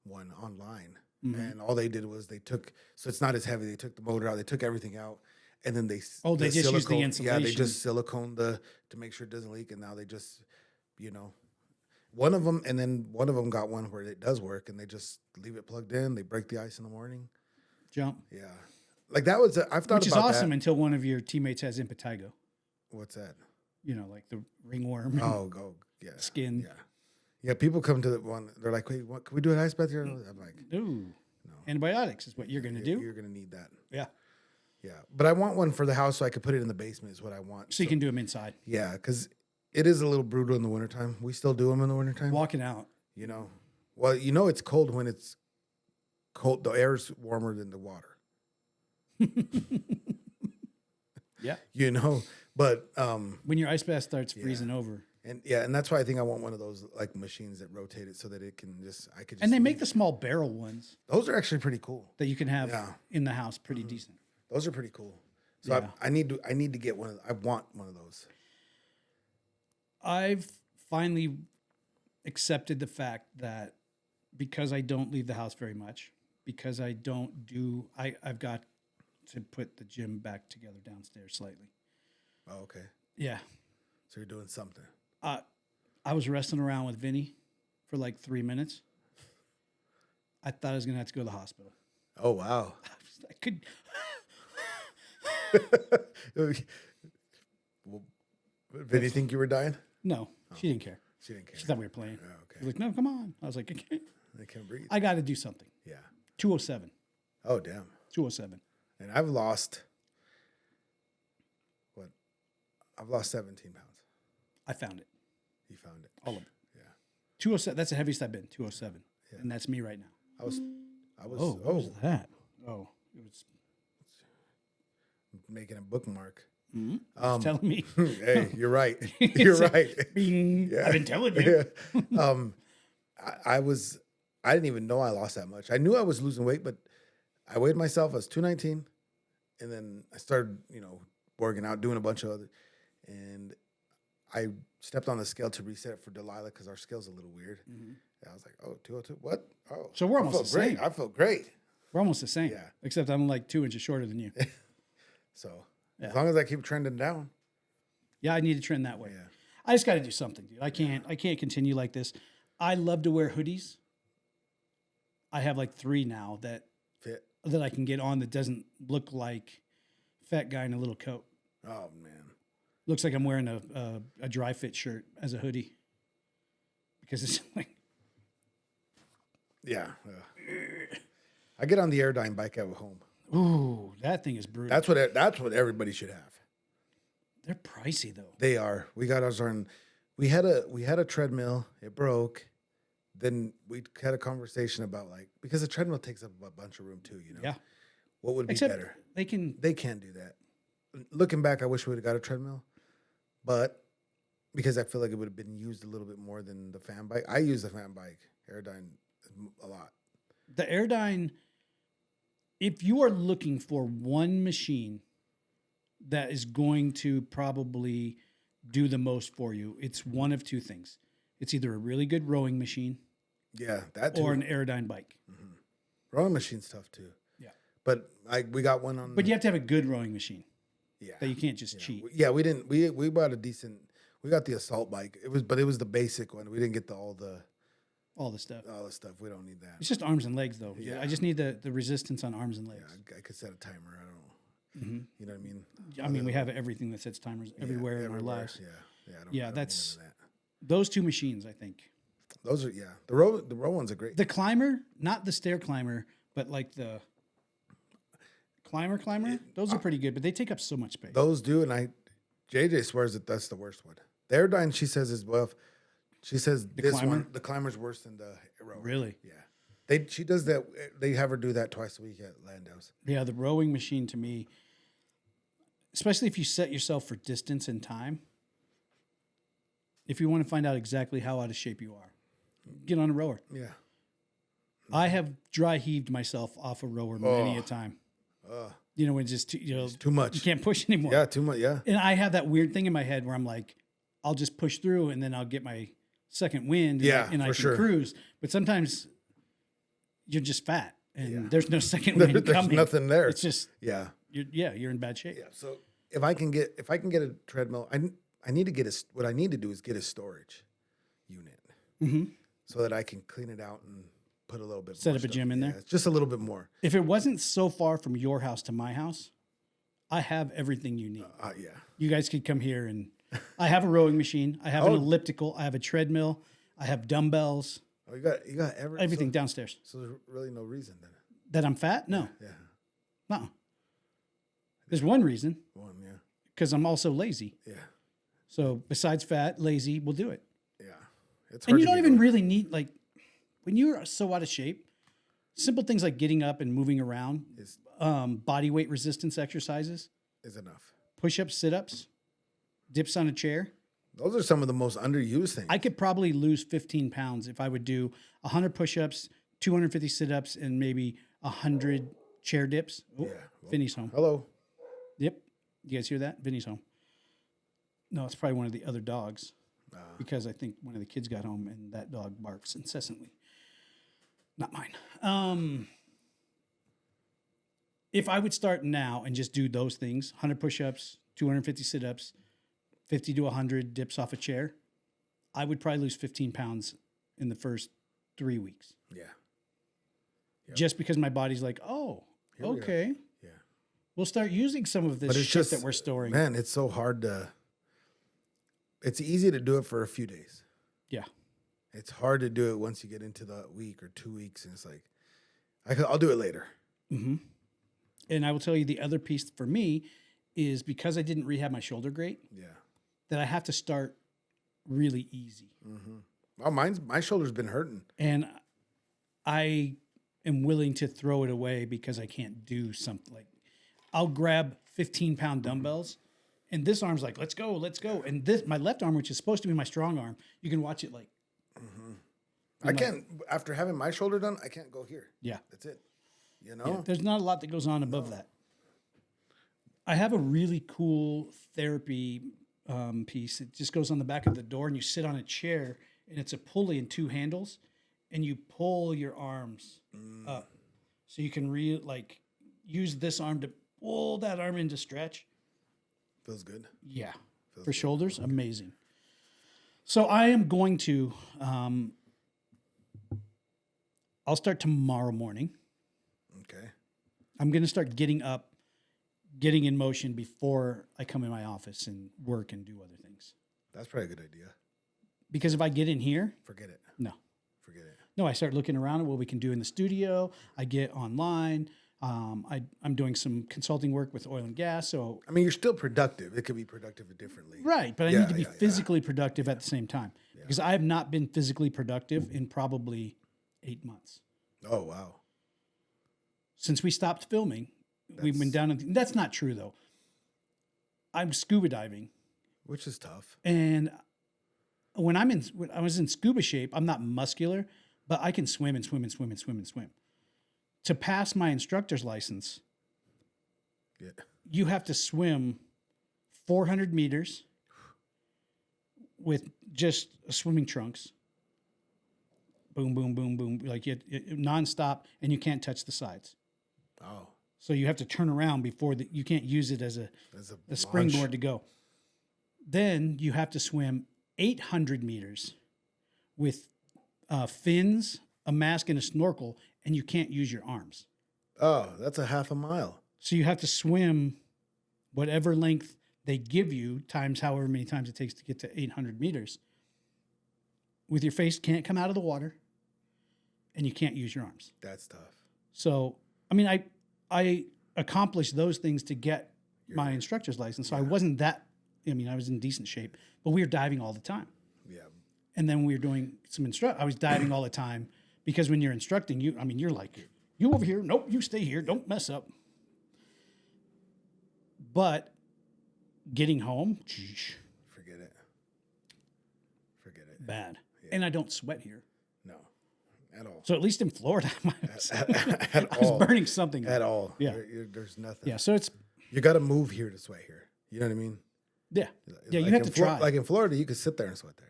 one online, and all they did was they took. So it's not as heavy. They took the motor out. They took everything out, and then they just used the insulation. Yeah, they just silicone to make sure it doesn't leak, and now they just, one of them, and then one of them got one where it does work, and they just leave it plugged in. They break the ice in the morning. Jump. Yeah, like that was. I've thought Which is about awesome that. until one of your teammates has impetigo. What's that? Like the ringworm. Oh, yeah. Skin. Yeah. Yeah, people come to the one, they're like, wait, what, can we do an ice bath here? I'm like, Ooh. Antibiotics is what you're going to do. You're going to need that. Yeah. Yeah, but I want one for the house so I could put it in the basement. Is what I want. So you can do them inside. Yeah, because it is a little brutal in the wintertime. We still do them in the wintertime. Walking out. You know, well, you know it's cold when it's cold. The air's warmer than the water. Yeah. You know, but when your ice bath starts freezing over. and that's why I think I want one of those like machines that rotate it so that it can just And they make the small barrel ones those are actually pretty cool. that you can have in the house, pretty decent. Those are pretty cool. So Yeah. I need to get one. I want one of those. I've finally accepted the fact that because I don't leave the house very much, because I don't do, I've got to put the gym back together downstairs slightly. Oh, okay. Yeah. So you're doing something. I was wrestling around with Vinny for like 3 minutes. I thought I was going to have to go to the hospital. Oh, wow. I could. Well, did you think you were dying? No, she didn't care. She didn't care. She thought we were playing. Oh, okay. She was like, no, come on. I was like, okay. I can't breathe. I got to do something. Yeah. 207. Oh, damn. 207. And I've lost, what? I've lost 17 pounds. I found it. You found it. All of it. Yeah. 207. That's the heaviest I've been. 207. Yeah. And that's me right now. I was, Oh, what was that? Oh, it was making a bookmark. it's telling me. Hey, you're right. You're right. Bing. Yeah. I've been telling you. I didn't even know I lost that much. I knew I was losing weight, but I weighed myself. I was 219, and then I started, working out, doing a bunch of other, and I stepped on the scale to reset it for Delilah because our scale's a little weird. And I was like, oh, 202, what? Oh, So we're I almost felt the great. same. I felt great. We're almost the same. Yeah. Except I'm like 2 inches shorter than you. So Yeah. as long as I keep trending down, Yeah, I need to trend that way. yeah, I just got to do something, dude. I can't continue like this. I love to wear hoodies. I have like 3 now that fit. I can get on that doesn't look like fat guy in a little coat. Oh man, Looks like I'm wearing a dry fit shirt as a hoodie because it's like yeah. I get on the Airdyne bike at home. ooh, that thing is brutal. That's what everybody should have. They're pricey though. They are. We got ours on. We had a treadmill. It broke. Then we had a conversation about because the treadmill takes up a bunch of room too. Yeah. What would be Except better? they can. They can't do that. Looking back, I wish we would have got a treadmill, but because I feel like it would have been used a little bit more than the fan bike. I use the fan bike, Airdyne, a lot. The Airdyne, if you are looking for one machine that is going to probably do the most for you, it's one of 2 things. It's either a really good rowing machine Yeah, that too. or an Airdyne bike. Rowing machine's tough too. Yeah. But we got one on. But you have to have a good rowing machine yeah. that you can't just cheat. Yeah, we didn't. We bought a decent. We got the assault bike. It was the basic one. We didn't get all the stuff. We don't need that. It's just arms and legs, though. Yeah. I just need the resistance on arms and legs. Yeah, I could set a timer. I don't know. You know what I mean? I mean, we have everything that sets timers everywhere in our lives. Yeah. I don't Yeah, need that's none of those 2 machines, I think. that. Those are the row ones are great. The climber, not the stair climber, but like the climber. Those are pretty good, but they take up so much space. Those do, and JJ swears that that's the worst one. The Airdyne, she says, is well. She says this climber? one, the climber's worse than the row. Really? Yeah. She does that. They have her do that twice a week at Landau's. Yeah, the rowing machine to me, especially if you set yourself for distance and time, if you want to find out exactly how out of shape you are, get on a rower. Yeah. I have dry heaved myself off a rower many a time. When it's just Too much. you can't push anymore. Yeah, too much. Yeah. And I have that weird thing in my head where I'm like, I'll just push through and then I'll get my second wind and I can sure. cruise. But sometimes you're just fat and there's no second wind There's coming. nothing there. It's just Yeah. you're in bad shape. Yeah. So if I can get a treadmill, I need to get what I need to do is get a storage unit so that I can clean it out and put a little bit. Set more up a stuff. gym in there? Yeah, just a little bit more. If it wasn't so far from your house to my house, I have everything you need. Yeah. You guys could come here and I have a rowing machine. I have an elliptical. I have a treadmill. I have dumbbells. Oh, you got Everything downstairs. So there's really no reason then. That I'm fat? No. Yeah. No. There's one reason, One, yeah. because I'm also lazy. Yeah. So besides fat, lazy, we'll do it. Yeah. It's And hard you to don't get even going. really need, like, when you're so out of shape, simple things like getting up and moving around, body weight resistance exercises, is enough. push-ups, sit-ups, dips on a chair. Those are some of the most underused things. I could probably lose 15 pounds if I would do 100 push-ups, 250 sit-ups, and maybe 100 chair dips. Oh, Yeah. Vinny's home. Hello. Yep. You guys hear that? Vinny's home. No, it's probably one of the other dogs because I think one of the kids got home and that dog barks incessantly. Not mine. If I would start now and just do those things, 100 push-ups, 250 sit-ups, 50 to 100 dips off a chair, I would probably lose 15 pounds in the first 3 weeks. Yeah. Yep. Just because my body's like, oh, Here we are. okay. Yeah. We'll start using some of this But it's shit just that we're storing. Man, it's so hard to. It's easy to do it for a few days. Yeah. It's hard to do it once you get into the week or 2 weeks, and it's like, I'll do it later. Mm-hmm. And I will tell you the other piece for me is because I didn't rehab my shoulder great, Yeah. that I have to start really easy. Well, my shoulder's been hurting. And I am willing to throw it away because I can't do something like I'll grab 15-pound dumbbells and this arm's like, let's go. And this, my left arm, which is supposed to be my strong arm, you can watch it like, I can't, after having my shoulder done, I can't go here. yeah. That's it. You Yeah, know? there's not a lot that goes on above that. I have a really cool therapy piece. It just goes on the back of the door, and you sit on a chair, and it's a pulley and two handles, and you pull your arms up, so you can use this arm to pull that arm into stretch. Feels good. Yeah, for shoulders, amazing. So I am going to. I'll start tomorrow morning. Okay. I'm going to start getting up, getting in motion before I come in my office and work and do other things. That's probably a good idea. Because if I get in here, Forget it. no. Forget it. No, I start looking around at what we can do in the studio. I get online. I'm doing some consulting work with oil and gas. So I mean, you're still productive. It could be productive differently. right, but I Yeah, need to be yeah, yeah. physically productive at the same time because I have not been physically productive in probably 8 months. Oh, wow. Since we stopped filming, we've been down. That's not true though. I'm scuba diving. Which is tough. And when I was in scuba shape, I'm not muscular, but I can swim and swim and swim and swim and swim. To pass my instructor's license, Yeah. you have to swim 400 meters with just swimming trunks. Boom, boom, boom, boom, like nonstop, and you can't touch the sides. Oh. So you have to turn around before you can't use it as a springboard to go. Then you have to swim 800 meters with fins, a mask, and a snorkel, and you can't use your arms. Oh, that's a half a mile. So you have to swim whatever length they give you times however many times it takes to get to 800 meters. With your face can't come out of the water, and you can't use your arms. That's tough. So, I mean, I accomplished those things to get my instructor's license. So I wasn't that, I mean, I was in decent shape, but we were diving all the time. Yeah. And then we were doing some I was diving all the time because when you're instructing, you're like, you over here, nope, you stay here, don't mess up. But getting home, geesh, Forget it. Forget it. bad. And I don't sweat here. No. At all. So at least in Florida, At I was all. burning something. At all. Yeah. There's nothing. Yeah, so it's, You got to move here to sweat here. You know what I mean? yeah. Yeah, you Like have in to try. Like in Florida, you could sit there and sweat there.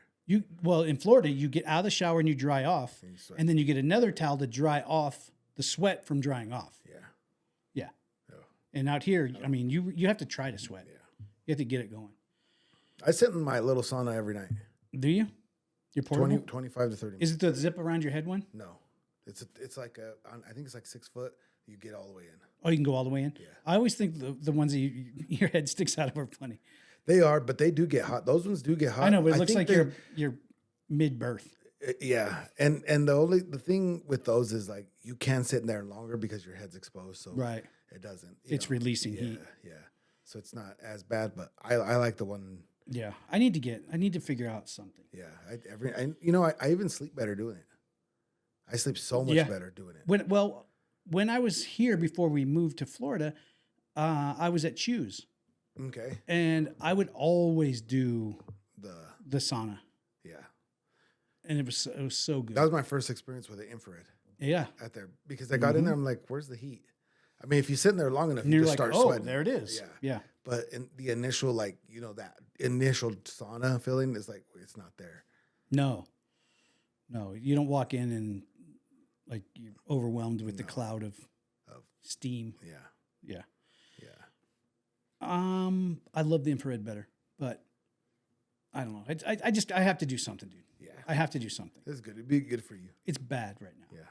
In Florida, you get out of the shower and you dry off, sweat. and then you get another towel to dry off the sweat from drying off. Yeah. Yeah. Yeah. And out here, I mean, you have to try to sweat. Yeah. You have to get it going. I sit in my little sauna every night. Do you? Your portable? 25 to 30 minutes. Is it the zip around your head one? No. It's like I think it's like 6 foot. You get all the way in. Oh, you can go all the way in? Yeah. I always think the ones that your head sticks out of are funny. They are, but they do get hot. Those ones do get hot. I know, but it looks think like you're mid-birth. Yeah, and the thing with those is like you can sit in there longer because your head's exposed, so Right. it doesn't. It's releasing heat. Yeah, so it's not as bad. But I like the one. Yeah. I need to figure out something. Yeah, I even sleep better doing it. I sleep so much Yeah. better doing it. When I was here before we moved to Florida, I was at Choose, Okay, and I would always do the the sauna, yeah, and it was so good. that was my first experience with the infrared Yeah. out there because I got in there. I'm like, where's the heat? I mean, if you sit in there long enough, And you you're just like, start oh, sweating. there it is. Yeah. Yeah. But in the initial, like, that initial sauna feeling is like, it's not there. No, you don't walk in and like you're overwhelmed with the cloud of steam. Yeah. Yeah. Yeah. I love the infrared better, but I don't know. I have to do something, dude. Yeah. I have to do something. It's good. It'd be good for you. It's bad right now. Yeah.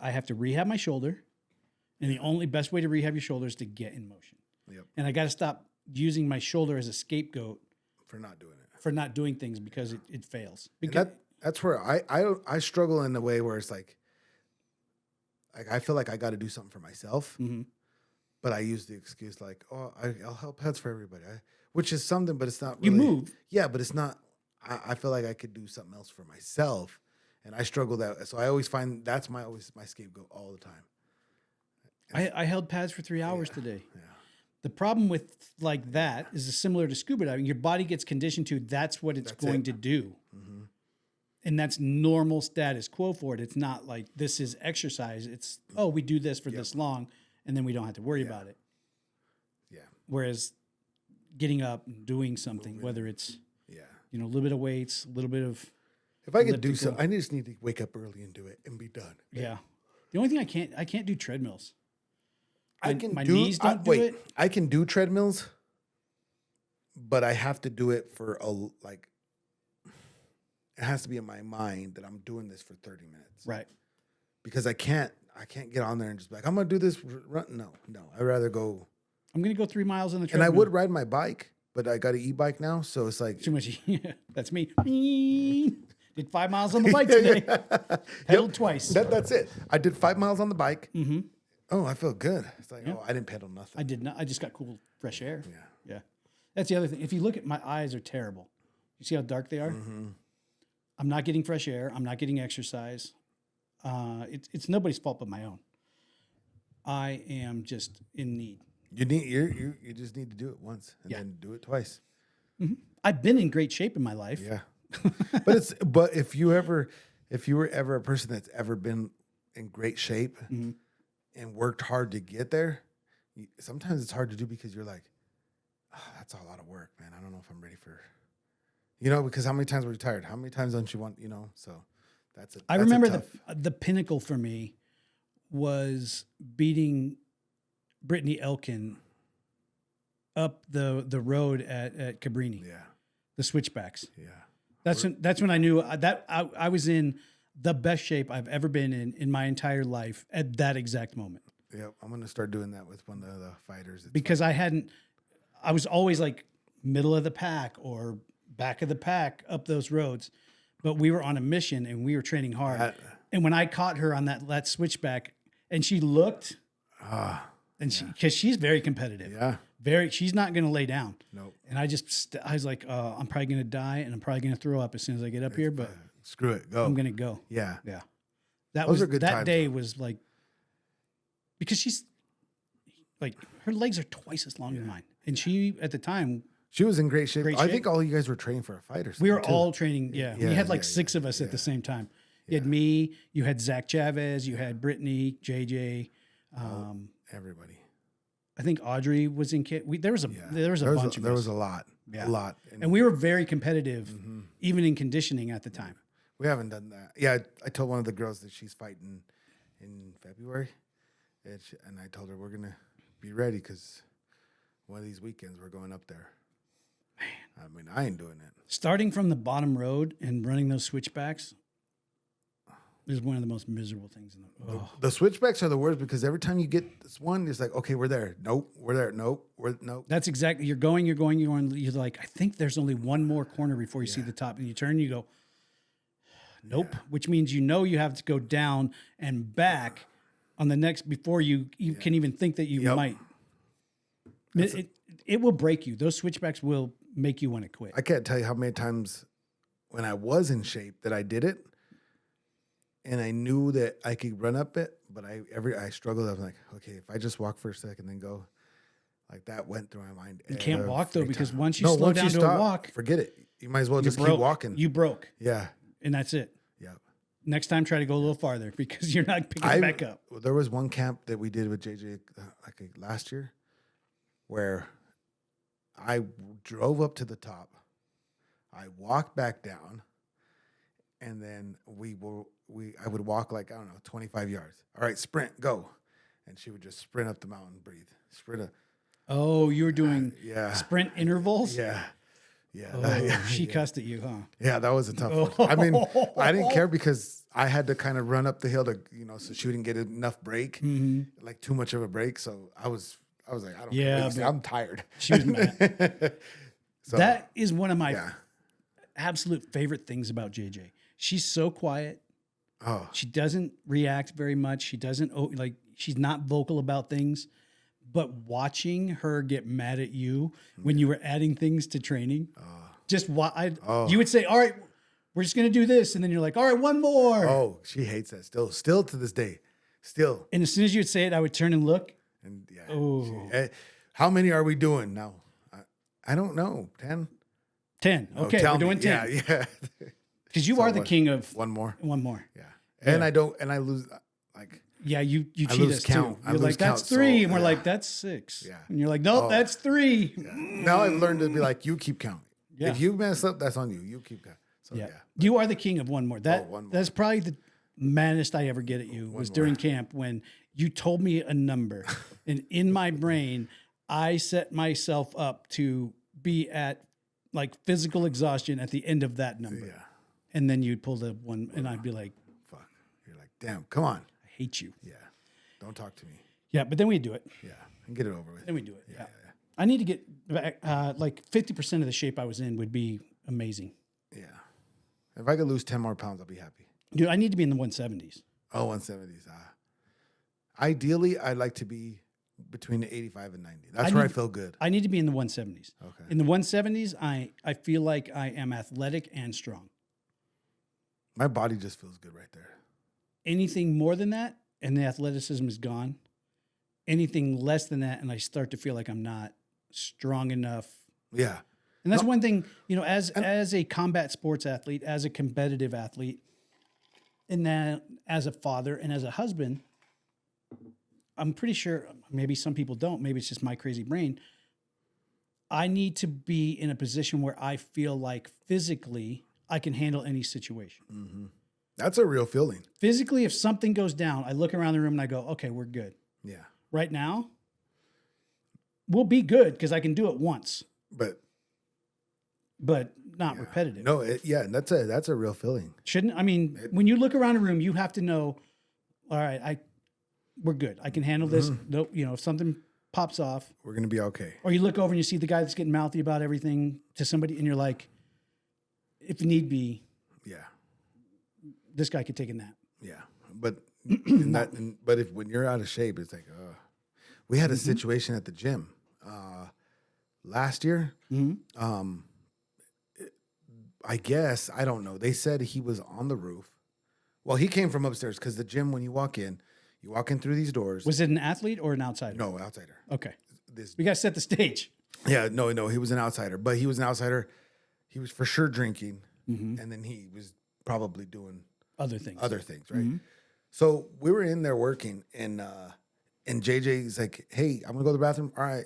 I have to rehab my shoulder, and the only best way to rehab your shoulder is to get in motion. Yep. And I got to stop using my shoulder as a scapegoat For not doing it. for not doing things because it fails. And Because that's where I struggle in the way where it's like I feel like I got to do something for myself, Mhm. but I use the excuse like, oh, I'll help pets for everybody, which is something, but it's not. you Really, move. Yeah, but it's not. I feel like I could do something else for myself, and I struggle that. So I always find that's my scapegoat all the time. I held pads for 3 hours today. Yeah. The problem with like that is similar to scuba diving. Your body gets conditioned to that's what it's going to do. Mm-hmm. And that's normal status quo for it. It's not like this is exercise. It's, oh, we do this for this long and then we don't have to worry about it. Yeah. Whereas getting up and doing something, whether it's, Yeah. a little bit of weights, a little bit of, If I could do elliptical. so, I just need to wake up early and do it and be done. yeah. The only thing I can't do treadmills. My do, knees don't do it. I can do treadmills, but I have to do it for it has to be in my mind that I'm doing this for 30 minutes. Right. Because I can't get on there and just be like, I'm gonna do this run. No. I'd rather go. I'm going to go 3 miles on the And treadmill. I would ride my bike, but I got an e-bike now, so it's like Too much. That's me. Did 5 miles on the bike today. Pedaled twice. that's it. I did 5 miles on the bike. Mm-hmm. Oh, I feel good. It's like, oh, I didn't pedal nothing. I did not. I just got cool, fresh air. Yeah. Yeah. That's the other thing. If you look at my eyes are terrible. You see how dark they are? Mm-hmm. I'm not getting fresh air. I'm not getting exercise. It's nobody's fault but my own. I am just in need. You just need to do it once and Yeah. then do it twice. I've been in great shape in my life. Yeah. but if you were ever a person that's ever been in great shape Mm-hmm. and worked hard to get there, sometimes it's hard to do because you're like, oh, that's a lot of work, man. I don't know if I'm ready for, because how many times were you tired? How many times don't you want, so that's I remember the pinnacle for me was beating Brittany Elkin up the road at Cabrini, Yeah. the switchbacks. Yeah. That's when I knew that I was in the best shape I've ever been in my entire life at that exact moment. Yeah. I'm going to start doing that with one of the fighters. Because I was always like middle of the pack or back of the pack up those roads, but we were on a mission and we were training hard. And when I caught her on that switchback and she looked, and because she's very competitive, she's not going to lay down. Nope. And I was like, I'm probably going to die and I'm probably going to throw up as soon as I get up here, but Screw it. Go. I'm going to go. Yeah. Yeah. Those are good that times, day though. was like, because she's like, her legs are twice as long as mine. And she, at the time, She was in great shape. Great I shape. think all you guys were training for a fight or something. we were too. all training. Yeah. We had like six of us at the same time. You had me, you had Zach Chavez, you had Brittany, JJ. Everybody. I think Audrey was in kit. There was a bunch of There us. was a lot. Yeah. A lot. And we were very competitive, even in conditioning at the time. We haven't done that. Yeah, I told one of the girls that she's fighting in February, and I told her we're gonna be ready because one of these weekends we're going up there. Man, I mean, I ain't doing it. Starting from the bottom road and running those switchbacks is one of the most miserable things in the world. The switchbacks are the worst because every time you get this one, it's like, okay, we're there. Nope, we're there. Nope, nope. That's exactly. You're going. You're like, I think there's only one more corner before you see the top, and you turn. And you go, Nope. Which means you have to go down and back on the next before you can even think that you might. It will break you. Those switchbacks will make you want to quit. I can't tell you how many times when I was in shape that I did it, and I knew that I could run up it, but I struggled. I was like, okay, if I just walk for a second, then go. Like that went through my mind. You can't walk though, because time. once you slow down to a walk, forget it. You might as well just broke. keep walking. You broke. Yeah. And that's it. Yeah. Next time, try to go a little farther because you're not picking it back up. There was one camp that we did with JJ last year where I drove up to the top. I walked back down, and then I would walk like, I don't know, 25 yards. All right, sprint, go. And she would just sprint up the mountain, breathe. Sprint up. Oh, you were doing Yeah. sprint intervals? Yeah. Yeah. Oh, she cussed at you, huh? Yeah, that was a tough one. I mean, I didn't care because I had to kind of run up the hill to, so she wouldn't get enough break, like too much of a break. So I was like, I don't care. I'm tired. She was mad. So, that is one of my absolute favorite things about JJ. She's so quiet. Oh, She doesn't react very much. She doesn't she's not vocal about things. But watching her get mad at you when you were adding things to training, you would say, "All right, we're just going to do this," and then you're like, "All right, one more." Oh, she hates that still to this day, still. And as soon as you'd say it, I would turn and look. And yeah, Oh. how many are we doing now? I don't know. 10. 10. Oh, Okay, we're doing 10. Yeah. Because you are the king of one more. One more. Yeah, and I lose like. Yeah, you cheat lose us count. too. You're like, that's 3, and we're like, that's 6. Yeah. And you're like, nope, that's 3. Yeah. Now I've learned to be like, you keep counting. Yeah. If you mess up, that's on you. You keep counting. So Yeah. You are the king of one more. one more. That's probably the maddest I ever get at you was during camp when you told me a number. And in my brain, I set myself up to be at like physical exhaustion at the end of that number. Yeah. And then you'd pull the one and I'd be like, Fuck. You're like, damn, come on. I hate you. Yeah. Don't talk to me. Yeah, but then we do it. Yeah. And get it over with. Then we do it. Yeah. I need to get back, like 50% of the shape I was in would be amazing. Yeah. If I could lose 10 more pounds, I'll be happy. Dude, I need to be in the 170s. Oh, 170s. Ideally, I'd like to be between the 85 and 90. That's where I feel good. I need to be in the 170s. Okay. In the 170s, I feel like I am athletic and strong. My body just feels good right there. Anything more than that, and the athleticism is gone. Anything less than that, and I start to feel like I'm not strong enough. Yeah. And that's one thing, as a combat sports athlete, as a competitive athlete, and then as a father and as a husband, I'm pretty sure maybe some people don't. Maybe it's just my crazy brain. I need to be in a position where I feel like physically I can handle any situation. Mm-hmm. That's a real feeling. Physically, if something goes down, I look around the room and I go, okay, we're good. Yeah. Right now, we'll be good because I can do it once, But not repetitive. no, that's a real feeling. When you look around a room, you have to know, all right, we're good. I can handle this. Nope. If something pops off, We're going to be okay. or you look over and you see the guy that's getting mouthy about everything to somebody, and you're like, if need be, Yeah. this guy could take a nap. Yeah. But when you're out of shape, it's like, we had a situation at the gym last year. I guess, I don't know. They said he was on the roof. Well, he came from upstairs because the gym, when you walk in through these doors. Was it an athlete or an outsider? No, outsider. Okay. We got to set the stage. Yeah, no, he was an outsider. But he was an outsider. He was for sure drinking. And then he was probably doing Other things. Right? So we were in there working, and JJ's like, hey, I'm going to go to the bathroom. All right.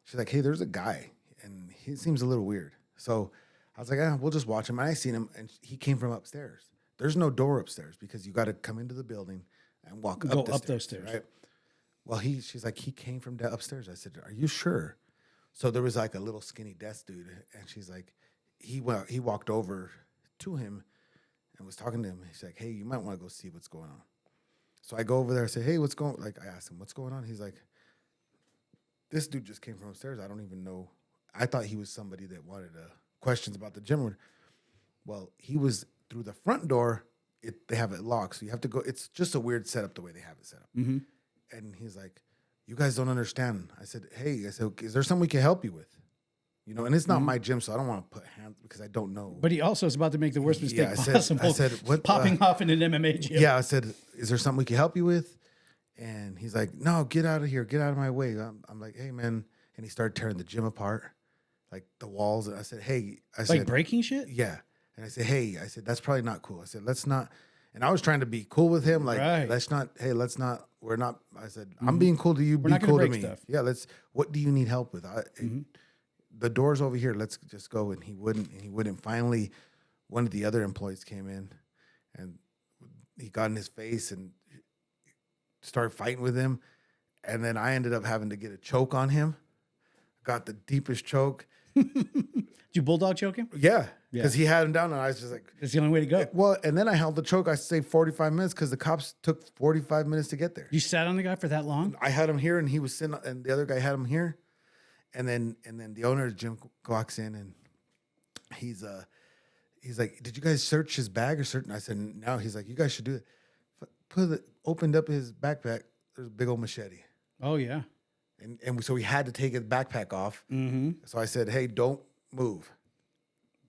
She's like, hey, there's a guy, and he seems a little weird. So I was like, we'll just watch him. And I seen him, and he came from upstairs. There's no door upstairs because you got to come into the building and walk up those stairs. Right? Well, she's like, he came from upstairs. I said, are you sure? So there was like a little skinny desk dude, and she's like, he walked over to him and was talking to him. He's like, hey, you might want to go see what's going on. So I go over there. I say, hey, what's going on? Like, I asked him, what's going on? He's like, this dude just came from upstairs. I don't even know. I thought he was somebody that wanted questions about the gym. Well, he was through the front door, they have it locked. So you have to go. It's just a weird setup the way they have it set up. Mm-hmm. And he's like, you guys don't understand. I said, hey, is there something we can help you with? You know, and it's not my gym, so I don't want to put hands because I don't know. But he also is about to make the worst mistake possible. I said, what? Popping off in an MMA gym. Yeah, I said, is there something we can help you with? And he's like, no, get out of here. Get out of my way. I'm like, hey, man. And he started tearing the gym apart, like the walls. And I said, hey. I said, like breaking shit? Yeah. And I said, hey, that's probably not cool. I said, let's not. And I was trying to be cool with him. Like, let's not, we're not. I said, I'm being cool to you. Be cool to me. Stuff. Yeah, what do you need help with? The door's over here. Let's just go. And he wouldn't. Finally, one of the other employees came in and he got in his face and started fighting with him. And then I ended up having to get a choke on him. Got the deepest choke. Did you bulldog choke him? Yeah. Because he had him down and I was just like. That's the only way to go. Well, and then I held the choke. I saved 45 minutes because the cops took 45 minutes to get there. You sat on the guy for that long? I had him here and he was sitting, and the other guy had him here. And then the owner of the gym walks in and he's like, did you guys search his bag or certain? I said, no. He's like, you guys should do it. Opened up his backpack. There's a big old machete. Oh, yeah. And so we had to take his backpack off. Mm-hmm. So I said, hey, don't move.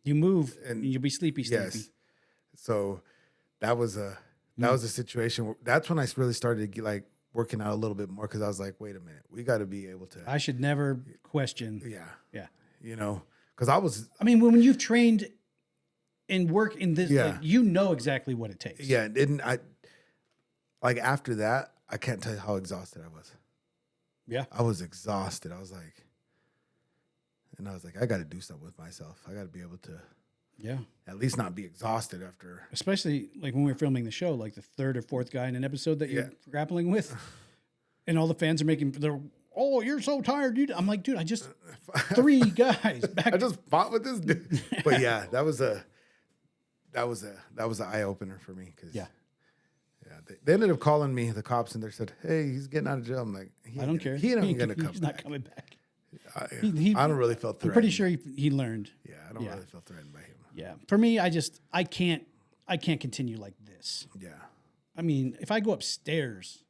You move and you'll be sleepy. Yes. So that was a situation. That's when I really started to get like working out a little bit more because I was like, wait a minute, we got to be able to. I should never question. Yeah. Yeah. You know, because I mean, when you've trained and work in this, yeah. like, you know exactly what it takes. Yeah. Like after that, I can't tell you how exhausted I was. Yeah. I was exhausted. I was like, I got to do something with myself. I got to be able to. Yeah. At least not be exhausted after. Especially like when we were filming the show, like the third or fourth guy in an episode that you're grappling with. And all the fans are oh, you're so tired. I'm like, dude, I just 3 guys back. I just fought with this dude. But yeah, that was an eye opener for me. Yeah. They ended up calling me, the cops, and they said, hey, he's getting out of jail. I'm like, I don't care. He ain't going to come back. He's not coming back. I don't really feel threatened. I'm pretty sure he learned. Yeah, I don't really feel threatened by him. Yeah. For me, I can't continue like this. Yeah. I mean, if I go upstairs,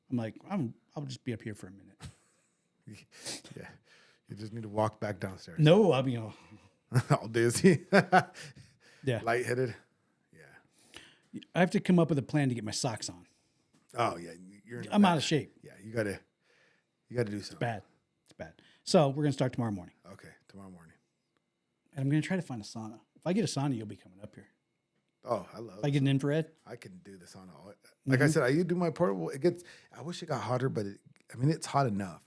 I'm like, I'll just be up here for a minute. Yeah. You just need to walk back downstairs. No, I mean, all dizzy. Yeah. Lightheaded. Yeah. I have to come up with a plan to get my socks on. Oh yeah. I'm out of shape. Yeah. You gotta do something. It's bad. So we're gonna start tomorrow morning. Okay. Tomorrow morning. And I'm gonna try to find a sauna. If I get a sauna, you'll be coming up here. Oh, I love it. If I get an infrared, I can do the sauna. Like I said, I do my portable. I wish it got hotter, but it's hot enough.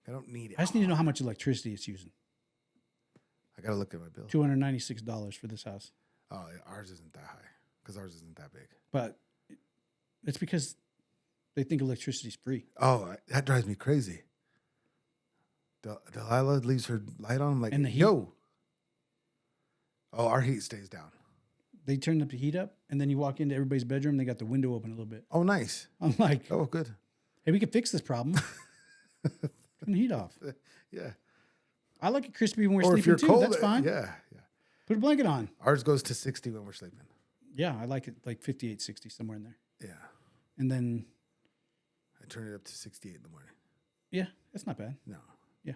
I don't need it. I just need to know how much electricity it's using. I gotta look at my bill. $296 for this house. Oh, ours isn't that high because ours isn't that big. But it's because they think electricity's free. Oh, that drives me crazy. Delilah leaves her light on. I'm like, and the heat. Yo. Oh, our heat stays down. They turn the heat up, and then you walk into everybody's bedroom. They got the window open a little bit. Oh, nice. I'm like, oh, good. Hey, we could fix this problem. Turn the heat off. Yeah. I like it crispy when we're or sleeping if you're too. Cold, That's fine. Yeah. Put a blanket on. Ours goes to 60 when we're sleeping. Yeah, I like it like 58, 60, somewhere in there. Yeah. And then I turn it up to 68 in the morning. Yeah, that's not bad. No. Yeah.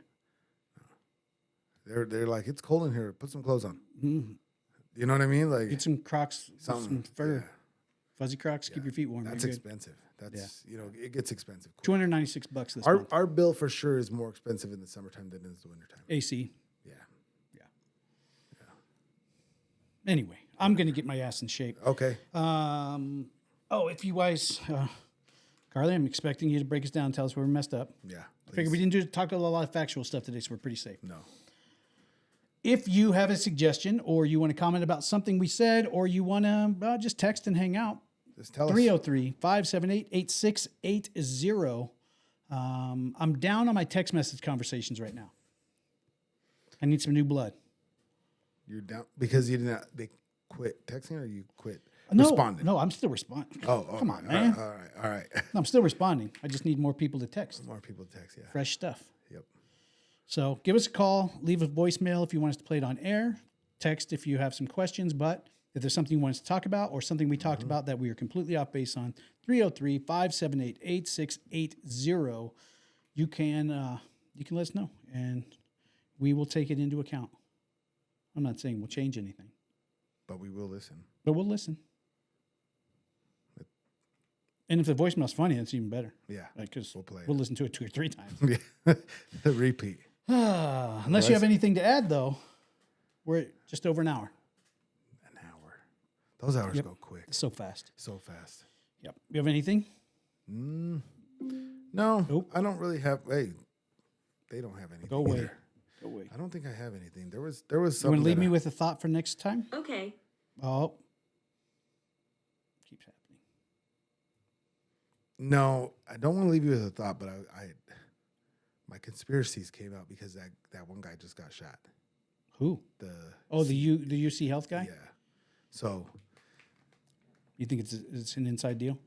No. They're like, it's cold in here. Put some clothes on. Mm-hmm. You know what I mean? Like get some Crocs, some fur, fuzzy Crocs. Yeah. Keep your feet warm. That's expensive. That's it gets expensive. $296 this month. Our bill for sure is more expensive in the summertime than it is the wintertime. AC. Yeah. Anyway, I'm gonna get my ass in shape. Okay. If you guys, Carly, I'm expecting you to break us down, and tell us where we messed up. Yeah. I figured we didn't talk a lot of factual stuff today, so we're pretty safe. No. If you have a suggestion or you want to comment about something we said or you want to just text and hang out, just tell us. 303-578-8680. I'm down on my text message conversations right now. I need some new blood. You're down because they quit texting or you quit responding? No, I'm still responding. Oh, come on, man. All right. No, I'm still responding. I just need more people to text. More people to text, yeah. Fresh stuff. Yep. So give us a call, leave a voicemail if you want us to play it on air, text if you have some questions, but If there's something you want us to talk about or something we talked about that we are completely off base on, 303-578-8680. You can let us know, and we will take it into account. I'm not saying we'll change anything, But we will listen. but we'll listen. And if the voicemail's funny, that's even better. Yeah. Because We'll play it. we'll listen to it 2 or 3 times. Yeah. The repeat. Unless you have anything to add, though, we're at just over an hour. An hour. Those hours go quick. So fast. So fast. Yep. You have anything? No, Nope. I don't really have. Hey, they don't have anything. Go away. Either. Go away. I don't think I have anything. There was You something. want to leave that me with a thought for next time? Okay. Oh. Keeps happening. No, I don't want to leave you with a thought, but my conspiracies came out because that one guy just got shot. Who? The UC Health guy? Yeah. So You think it's an inside deal?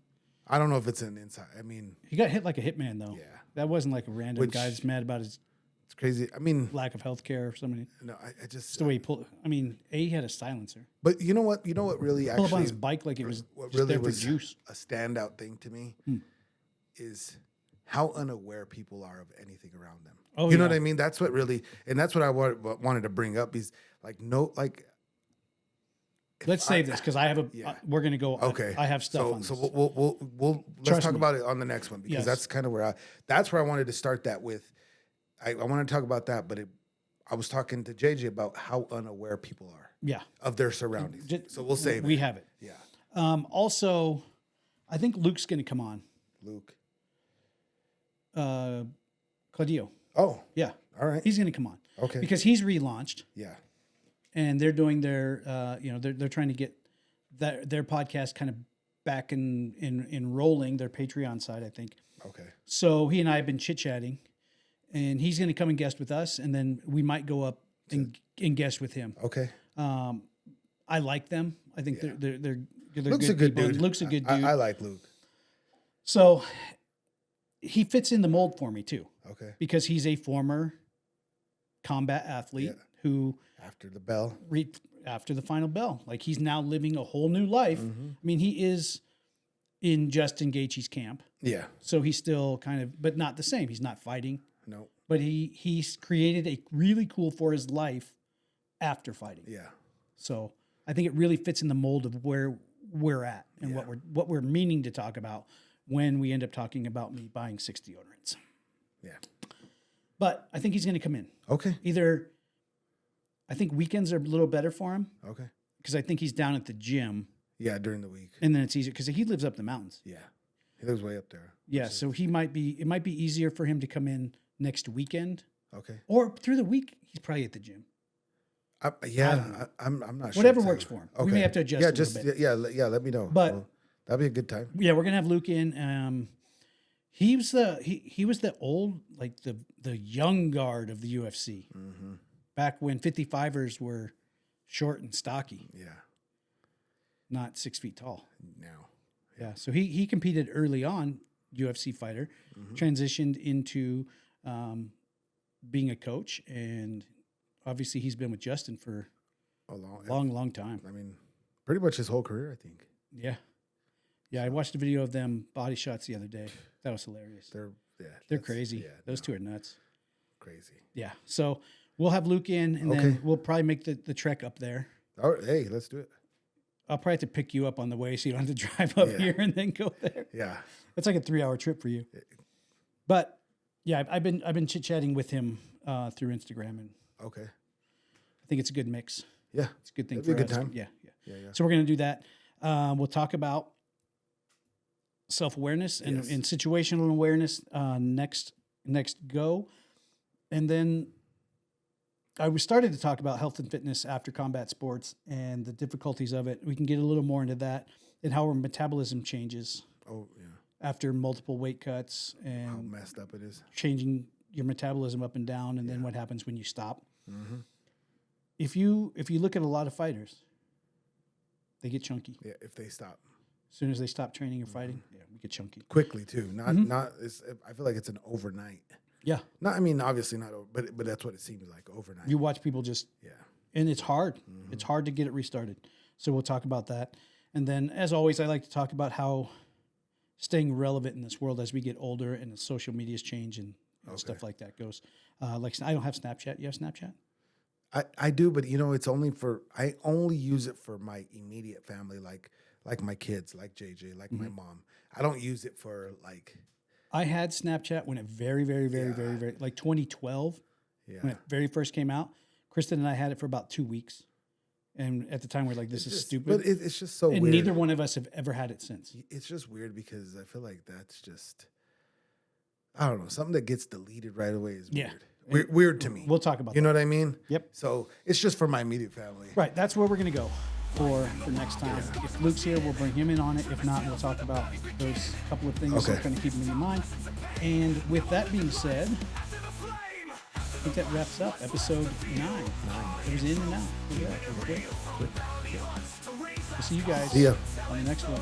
I don't know if it's an inside. I mean, He got hit like a hitman, though. Yeah. That wasn't like a random Which- guy that's mad about his it's crazy. I mean, lack of health care or something. no, I just. Just the way he pulled. I mean, he had a silencer. But you know what? You know what really Pull up on his actually bike like it was what just really there for was juice. a standout thing to me is how unaware people are of anything around them. Oh, you know yeah. what I mean? That's what really, and that's what I wanted to bring up. Is like no, like Let's save this because I have a. Yeah. We're gonna go. okay. I have stuff so, on So this. we'll let's Trust talk me. about it on the next one because Yes. that's kind of where I wanted to start that with. I want to talk about that, but I was talking to JJ about how unaware people are Yeah. of their surroundings. So we'll save We it. have it. Yeah, Also, I think Luke's gonna come on. Luke. Claudio. Oh, Yeah. all right. He's gonna come on. Okay. Because he's relaunched. Yeah. And they're doing their, they're trying to get their podcast kind of back in rolling, their Patreon side, I think. Okay. So he and I have been chit chatting, and he's going to come and guest with us, and then we might go up and guest with him. Okay. I like them. I think they're Luke's good a good people. dude. Luke's a good dude. I like Luke. So he fits in the mold for me too, Okay. because he's a former combat athlete who After the bell. after the final bell. Like he's now living a whole new life. I mean, he is in Justin Gaethje's camp, Yeah. so he's still kind of, but not the same. He's not fighting, No. but he's created a really cool for his life after fighting. Yeah. So I think it really fits in the mold of where we're at and what we're meaning to talk about when we end up talking about me buying 6 deodorants. Yeah. But I think he's going to come in. Okay. Either I think weekends are a little better for him Okay. because I think he's down at the gym. Yeah, during the week. And then it's easier because he lives up the mountains. Yeah. He lives way up there. Yeah, so it might be easier for him to come in next weekend Okay. or through the week. He's probably at the gym. I'm not sure. Whatever too. works for him. We may have to adjust Yeah, a little bit. yeah. Let me know. But- Well, that'd be a good time. Yeah, we're gonna have Luke in. He was the old, like the young guard of the UFC back when 55ers were short and stocky, Yeah. not 6 feet tall. Now. Yeah, so he competed early on, UFC fighter, transitioned into being a coach, and obviously he's been with Justin for A long time. I mean, pretty much his whole career, I think. Yeah, I watched a video of them body shots the other day. That was hilarious. They're They're crazy. Yeah, Those two are nuts. crazy. Yeah, so we'll have Luke in, and Okay. then we'll probably make the trek up there. All right, hey, let's do it. I'll probably have to pick you up on the way, so you don't have to drive up Yeah. here and then go there. Yeah. It's like a 3-hour trip for you. But yeah, I've been chit chatting with him through Instagram, and Okay. I think it's a good mix. Yeah. It's a good thing That'd be for a us. good time. Yeah. Yeah. So we're gonna do that. We'll talk about self-awareness and, Yes. and situational awareness next go, and then I started to talk about health and fitness after combat sports and the difficulties of it. We can get a little more into that and how our metabolism changes Oh, yeah. after multiple weight cuts How and messed up it is. changing your metabolism up and down, and then what happens when you stop. Mm-hmm. If you look at a lot of fighters, they get chunky. Yeah, if they stop As soon as they stop training or fighting, yeah, we get chunky. quickly too. Not. It's, I feel like it's an overnight. Yeah. Not. I mean, obviously not. But that's what it seems like overnight. You watch people just, Yeah. and it's hard. It's hard to get it restarted. So we'll talk about that. And then, as always, I like to talk about how staying relevant in this world as we get older and the social media's change and stuff like that goes. Like, I don't have Snapchat. You have Snapchat? I do, but it's only I only use it for my immediate family, like my kids, like JJ, like my mom. I don't use it for like. I had Snapchat when it very, like 2012, when it very first came out. Kristen and I had it for about 2 weeks. And at the time, we're like, this is stupid. But it's just so and weird. neither one of us have ever had it since. It's just weird because I feel like that's just, I don't know, something that gets deleted right away is weird. Weird to me. We'll talk about You know what I mean? Yep. So it's just for my immediate family. Right. That's where we're going to go for next time. If Luke's here, we'll bring him in on it. If not, we'll talk about those couple of things that kind of keep them in mind. And with that being said, I think that wraps up episode 9. It was in and out. Look at that. It was quick. We'll see you guys See ya. on the next one.